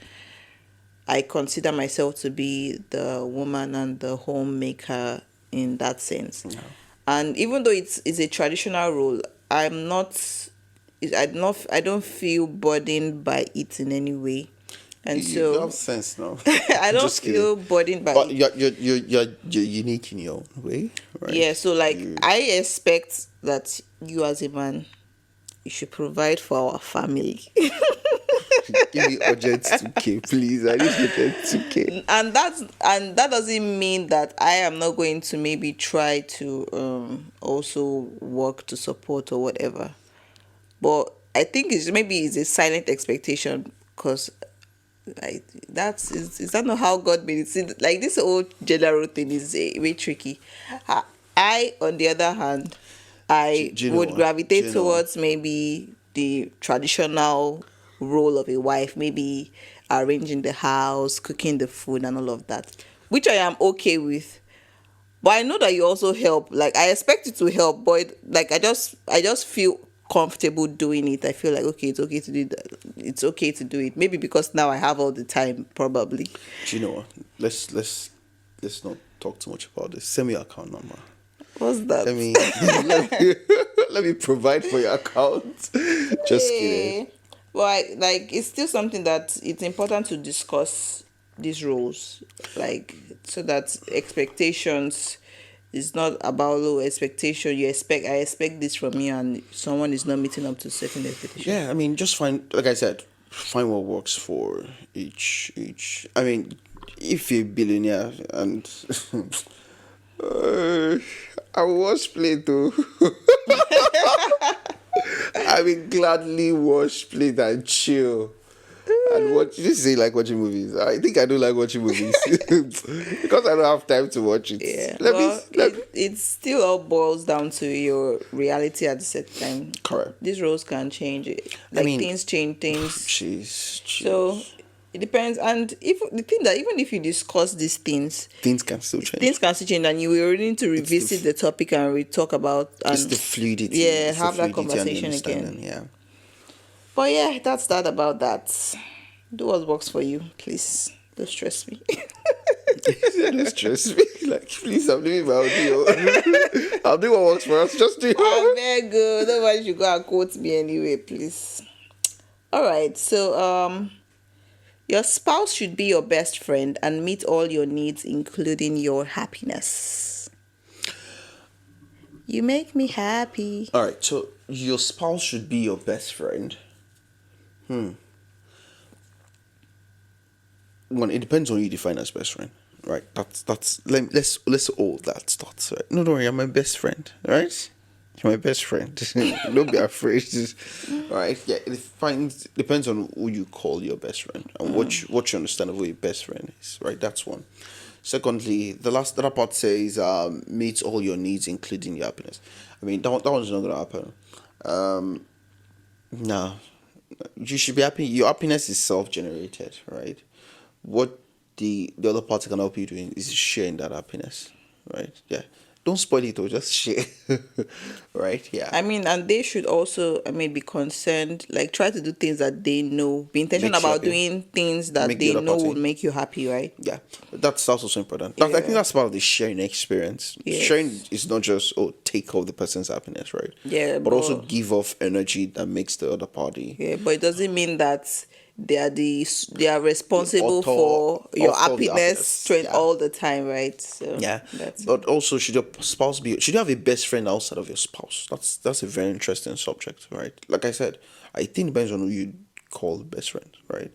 I consider myself to be the woman and the homemaker in that sense. Yeah. And even though it's a traditional role, I don't feel burdened by it in any way. And You so have sense now. I don't Just kidding. feel burdened by But it. you're unique in your own way, right? Yeah, so, like, You, I expect that you, as a man, you should provide for our family. give me urgent 2K, please. I need urgent 2K. And that doesn't mean that I am not going to maybe try to also work to support or whatever. But I think it's a silent expectation, because, like, is that not how God made it? See, like, this whole general thing is a bit tricky. On the other hand, I Do you know would what? gravitate Do you know what? towards maybe the traditional role of a wife, maybe arranging the house, cooking the food, and all of that, which I am okay with. But I know that you also help. Like, I expect you to help, but, like, I just feel comfortable doing it. I feel like, okay, it's okay to do that. It's okay to do it. Maybe because now I have all the time, probably. Do you know what? Let's not talk too much about this. Send me your account number. What's that? Let me let me provide for your account. Just kidding. Yeah. Well, like, it's still something that it's important to discuss these roles, like, so that expectations it's not about low expectation. I expect this from you, and someone is not meeting up to certain expectation. Yeah, I mean, just find, like I said, find what works for each. I mean, if you're a billionaire and uh, I watch play too. I will gladly watch play and chill. And watch. You say you like watching movies. I think I don't like watching movies because I don't have time to watch it. Yeah, it still all boils down to your reality at the set time. Correct. These roles can change. I mean, things change things. Jeez. So it depends. And if the thing that even if you discuss these things can still change. Things can still change, and you will need to revisit the topic and we talk about. And it's the fluidity. Yeah, it's have the that fluidity conversation again. Yeah. But yeah, that's that about that. Do what works for you, please. Don't stress me. Don't stress me. Like, please, I'm doing my audio. I'll do what works for us. Just do it. I'm very good. Nobody should go and quote me anyway, please. All right. So, your spouse should be your best friend and meet all your needs, including your happiness. You make me happy. All right. So, your spouse should be your best friend. Well, it depends on who you define as best friend, right? Let's all that starts, right? No, don't worry, I'm my best friend, right? You're my best friend. Don't be afraid. Right? Yeah, it depends on who you call your best friend and what you understand of who your best friend is, right? That's one. Secondly, the other part says meet all your needs, including your happiness. I mean, that one's not gonna happen. No, you should be happy. Your happiness is self-generated, right? What the other party can help you doing is sharing that happiness, right? Yeah. Don't spoil it or just share. Right? Yeah. I mean, and they should also, be concerned, like try to do things that they know, be intentional Makes you about happy. doing things that Make the they other know party. will make you happy, right? Yeah. That's also important. I think that's part of the sharing experience. Yes. Sharing is not just take off the person's happiness, right? Yeah, But also give off energy that makes the other party. Yeah, but it doesn't mean that they are responsible author- for your author of your happiness happiness. Yeah. all the time, right? So Yeah, that's but also should your spouse be? Should you have a best friend outside of your spouse? That's a very interesting subject, right? Like I said, I think it depends on who you call best friend, right?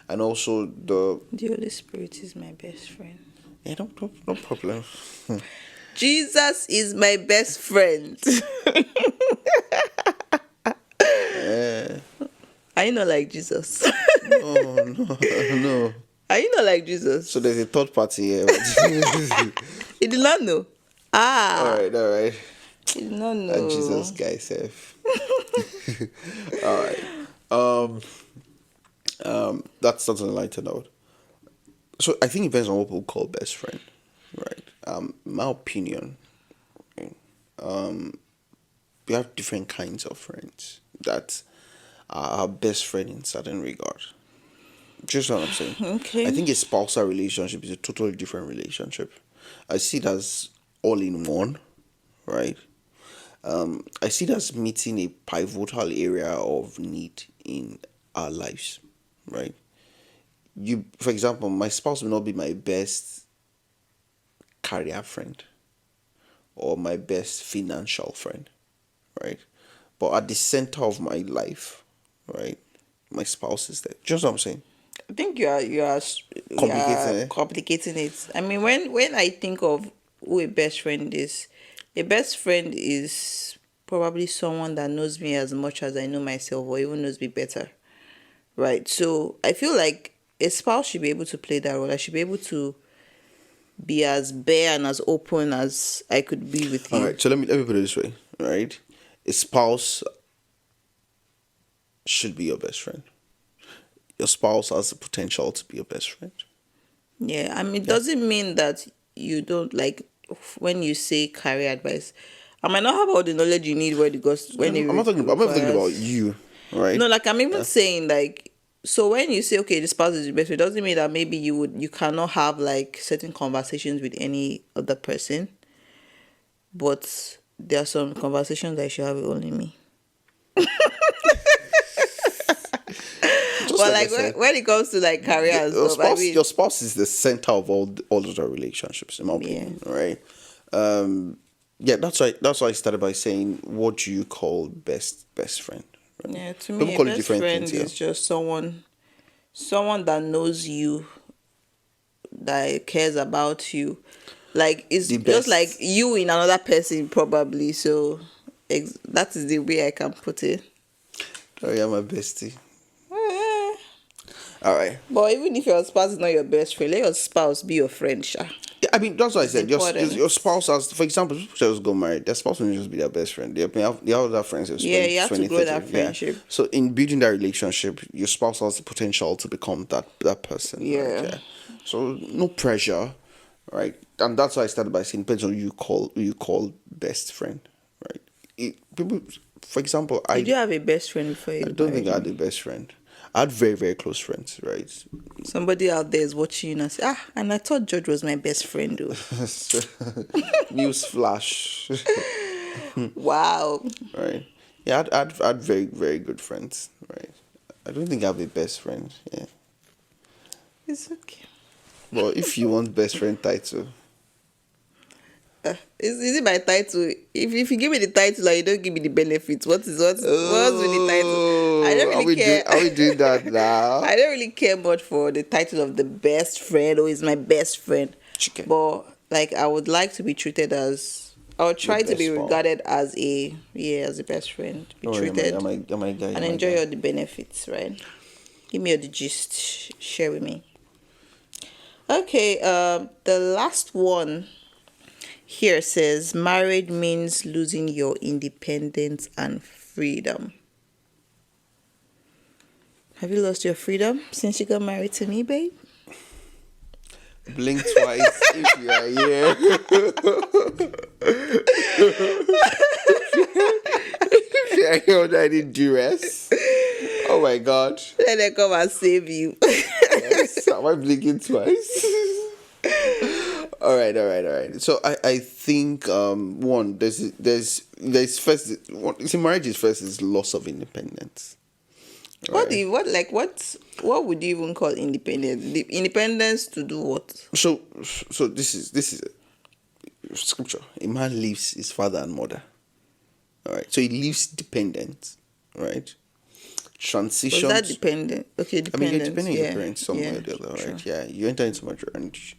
And also the Holy Spirit is my best friend. yeah, no problem. Jesus is my best friend. Are you not like Jesus? No. Are you not like Jesus? So there's a third party here. You did not know. All right. You did not know. And Jesus guy safe. All right. That's on a lighter note. So I think it depends on what people call best friend, right? My opinion, we have different kinds of friends that are our best friend in certain regard. Just what I'm saying. Okay. I think a spousal relationship is a totally different relationship. I see it as all in one, right? I see it as meeting a pivotal area of need in our lives, right? For example, my spouse will not be my best career friend or my best financial friend, right? But at the center of my life, right, my spouse is there. Just what I'm saying. I think you are complicating it. I mean, when I think of who a best friend is probably someone that knows me as much as I know myself, or even knows me better, right? So I feel like a spouse should be able to play that role. I should be able to be as bare and as open as I could be with you. All right. So let me put it this way, right? A spouse should be your best friend. Your spouse has the potential to be your best friend. Yeah, I mean, it doesn't mean that you don't, like, when you say career advice, I might not have all the knowledge you need when it goes when I'm not talking about you, right? No, like I'm even saying, like, so when you say, okay, the spouse is your best friend, it doesn't mean that maybe you cannot have like certain conversations with any other person, but there are some conversations that you should have with only me. But like when it comes to like career and stuff, your spouse is the center of all other relationships, in my opinion, right? Yeah, that's why I started by saying, what do you call best friend? Right? Yeah, to People me, a call it best different things. friend Yeah. is just someone that knows you, that cares about you. Like it's The just like best. you in another person, probably. So that is the way I can put it. Oh yeah, my bestie. Eh, All right. But even if your spouse is not your best friend, let your spouse be your friend, Sha. Yeah, I mean, that's what I It's said. important. Your spouse has, for example, people just got married. Their spouse will just be their best friend. They have other friends they've Yeah, spent you have to 20, grow 30 that years. Yeah. friendship. So in building that relationship, your spouse has the potential to become that person, right? Yeah. Yeah. So no pressure, right? And that's why I started by saying, depends on who you call best friend, right? People, for example, Did you have a best friend before I you don't think married I had him? a best friend. I had very, very close friends, right? Somebody out there is watching you and say, and I thought George was my best friend, though. News flash. Wow. Right. Yeah, I'd very, very good friends. Right. I don't think I have a best friend. Yeah. It's okay. But if you want best friend title, Is it my title? If you give me the title and you don't give me the benefits, what's with the title? I don't oh, really care. are we doing that now? I don't really care much for the title of the best friend or is my best friend. Chicken. But like I would like to be treated as I would Your try to be best pal. regarded as as a best friend. Be Don't worry, treated you're my guy. You're and my enjoy guy. all the benefits, right? Give me all the gist. Share with me. Okay, the last one here says marriage means losing your independence and freedom. Have you lost your freedom since you got married to me, babe? Blink twice if you are here. If you are here under any duress. Oh my god. Let them come and save you. Yes. Am I blinking twice? All right. So I think one there's first see, marriage is first is loss of independence. What do Right. you what would you even call independence? The independence to do what? So this is scripture. A man leaves his father and mother. All right. So he leaves dependent. Right. Was that Transitions. dependent? Okay, I mean, you're dependence. depending on your Yeah. parents some way Yeah. or the other, True. right? Yeah, you enter into marriage.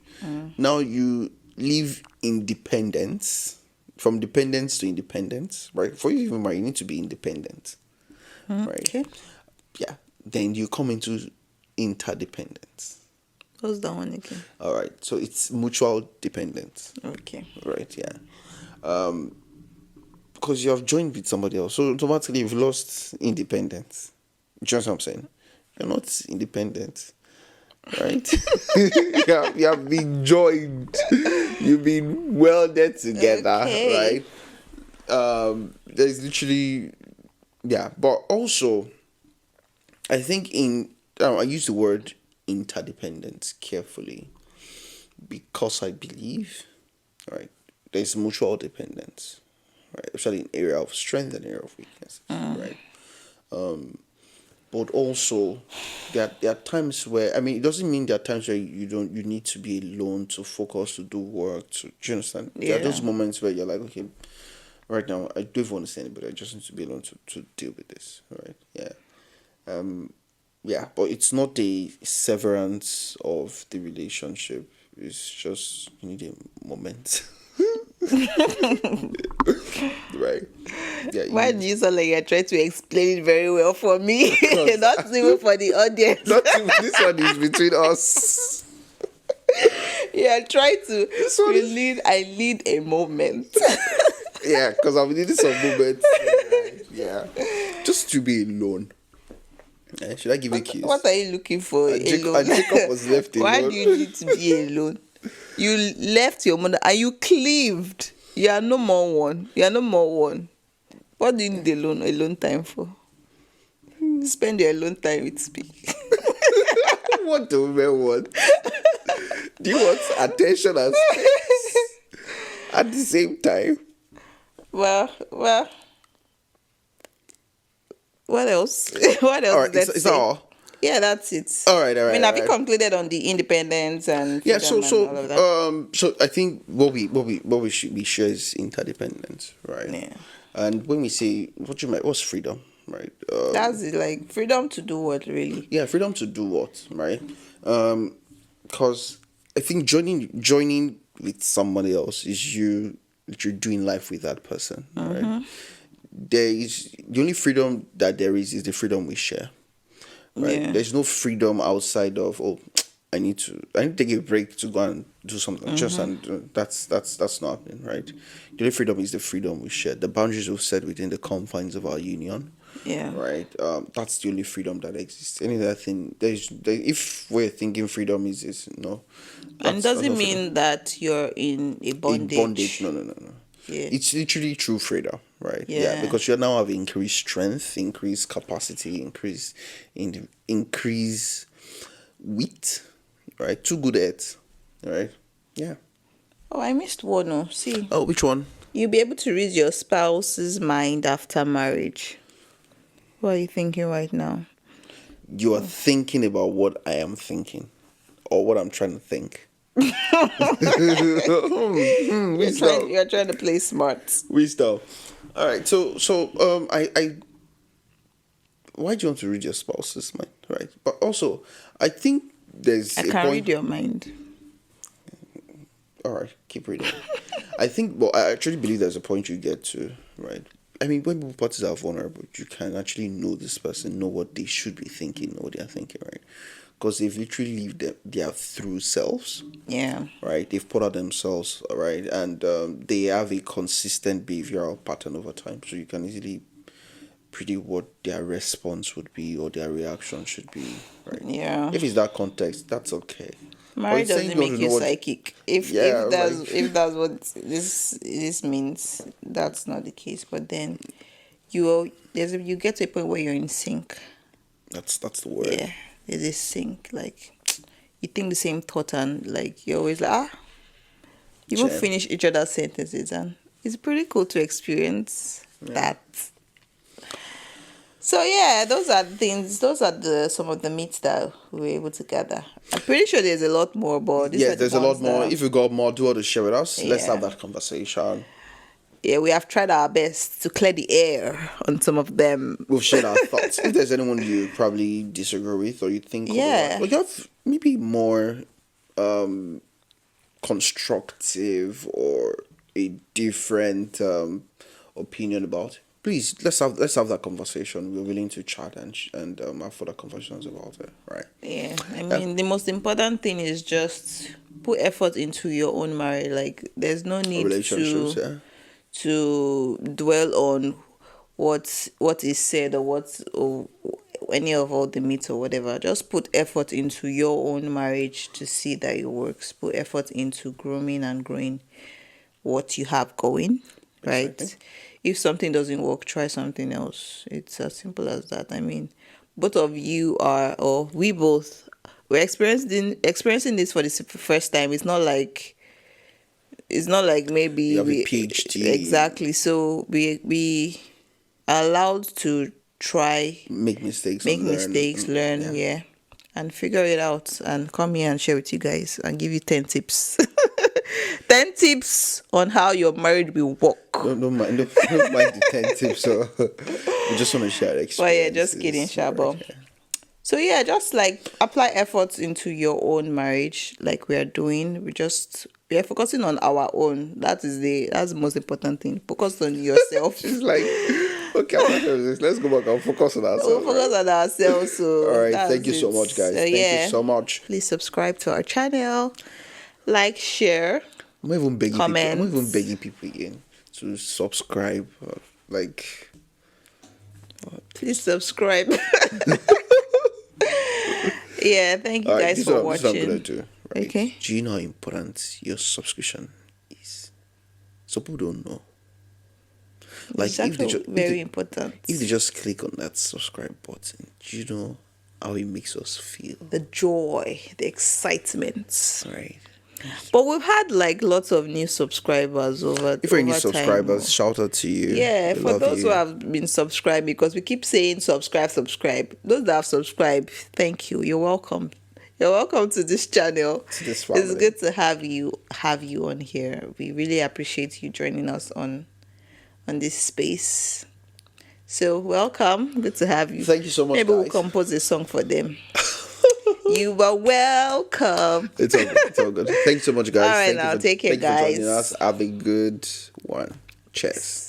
Now you live independence, from dependence to independence, right? Before you even marry, you need to be independent, right? Okay. Yeah. Then you come into interdependence. What's that one again? All right. So it's mutual dependence, Okay. right? Yeah. Because you have joined with somebody else, so automatically you've lost independence. Do you know what I'm saying? You're not independent, right? You have been joined. You've been welded together, Okay. right? There's literally, yeah. But also, I think I use the word interdependence carefully because I believe, right, there's mutual dependence, right, especially in area of strength and area of weakness, right. But also, there are times where, I mean, it doesn't mean there are times where you need to be alone to focus, to do work. Do you understand? There are those Yeah. moments where you're like, okay, right now I don't want to see anybody. I just need to be alone to deal with this. Right? Yeah. Yeah, but it's not a severance of the relationship. It's just you need a moment. Right. Yeah. Why do you sound like you're trying to explain it very well for me? Because Not even for the audience. not even, this one is between us. Yeah, try to This one is- I need a moment. Yeah, because I'm needing some moments. Right. Yeah. Just to be alone. Should I give you a kiss? What are you looking for alone? Jacob was left Why alone. do you need to be alone? You left your mother and you cleaved. You are no more one. You are no more one. What do you need alone time for? Spend your alone time with speak. What do women want? Do you want attention and space at the same time? Well. What else? What else All right, is is that that say? all? yeah, that's it. All right, all I right, mean, all have you right. concluded on the independence and Yeah, so freedom and all of that? so I think what we should be share is interdependence, right? Yeah. And when we say what's freedom, right? That's it, like freedom to do what really? Yeah, freedom to do what, right? Because I think joining with somebody else is you're doing life with that person, right? There is the only freedom that there is the freedom we share, right? Yeah. There's no freedom outside of I need to take a break to go and do something. Just and that's not happening, right? The only freedom is the freedom we share. The boundaries we've set within the confines of our union, Yeah. right? That's the only freedom that exists. Any other thing, if we're thinking freedom is no, And that's doesn't not freedom. mean that you're in a A bondage, no, bondage. no, no, no. Yeah. It's literally true freedom, right? Yeah, Yeah. because you now have increased strength, increased capacity, increase wit, right? Two good heads, right? Yeah. Oh, I missed one. Oh, see, Oh, which one? you'll be able to read your spouse's mind after marriage. What are you thinking right now? You are thinking about what I am thinking, or what I'm trying to think. Wisdom. You're trying to play smart. Wisdom. All right. I why do you want to read your spouse's mind, right? But also, I think there's I a can point. read your mind. All right, keep reading. I think, well, I actually believe there's a point you get to, right? I mean, when both parties are vulnerable, you can actually know this person, know what they should be thinking, know what they are thinking, right? Because they've literally lived their true selves, Yeah. right? They've put out themselves, all right? And they have a consistent behavioral pattern over time. So you can easily predict what their response would be or their reaction should be, right? Yeah. If it's that context, that's okay. But Marriage it's saying doesn't you want make to know you what. psychic. If Yeah, that's what this means, that's not the case. But then you get to a point where you're in sync. that's the word. Yeah, there's a sync. Like you think the same thought and like you're always like you won't Gem. finish each other's sentences, and it's pretty cool to experience that. So yeah, those are the things. Those are some of the myths that we were able to gather. I'm pretty sure there's a lot more, but these Yeah, are the there's a lot ones more. that If you got more, do want to share with us. Let's have yeah. that conversation. Yeah, we have tried our best to clear the air on some of them. We've shared our thoughts. If there's anyone you probably disagree with or you think otherwise, Yeah. or you have maybe more constructive or a different opinion about, please let's have that conversation. We're willing to chat and have further conversations about it, right? Yeah, I mean, the most important thing is just put effort into your own marriage. Like, there's no need Relationships, yeah. to dwell on what is said or any of all the myths or whatever. Just put effort into your own marriage to see that it works. Put effort into grooming and growing what you have going, right? Exactly. If something doesn't work, try something else. It's as simple as that. I mean, both of you are, or we both, we're experiencing this for the first time. It's not like maybe You have a we PhD. exactly. So we are allowed to try, Make mistakes make and learn. mistakes, learn, Yeah. yeah, and figure it out, and come here and share with you guys and give you 10 tips. 10 tips on how your marriage will work. Don't mind the 10 tips. So we just want to share experiences. But yeah, just kidding, Shabo. Right, yeah. So yeah, just like apply efforts into your own marriage, like we are doing. We are focusing on our own. That's the most important thing. Focus on yourself. She's like, okay, I'm not sure this. Let's go back and focus on We'll ourselves. focus on ourselves. So All right, that's thank you so it. much, guys. So, Thank you so much. Please subscribe to our channel, like, share. I'm not even begging people. I'm not even Comments. begging people again to subscribe. Like, Please subscribe. Yeah, thank you all right, guys this for is what I'm gonna watching. do. Right? Okay. Do you know how important your subscription is? Some people don't know. Like, It's actually very important. If they just click on that subscribe button, do you know how it makes us feel? The joy, the excitement. Right. But we've had like lots of new subscribers If you're new over time. subscribers, shout out to you. Yeah, We for love those who you. have been subscribed, because we keep saying subscribe, subscribe. Those that have subscribed, thank you. You're welcome. You're welcome to this channel. To this It's family. good to have you on here. We really appreciate you joining us on this space. So welcome. Good to have you. Thank you so much, Maybe we'll guys. compose a song for them. You are welcome. It's all good. It's all good. Thank you so much, guys. All right, Thank now you for take care, thank you for joining guys. us. Have a good one. Cheers.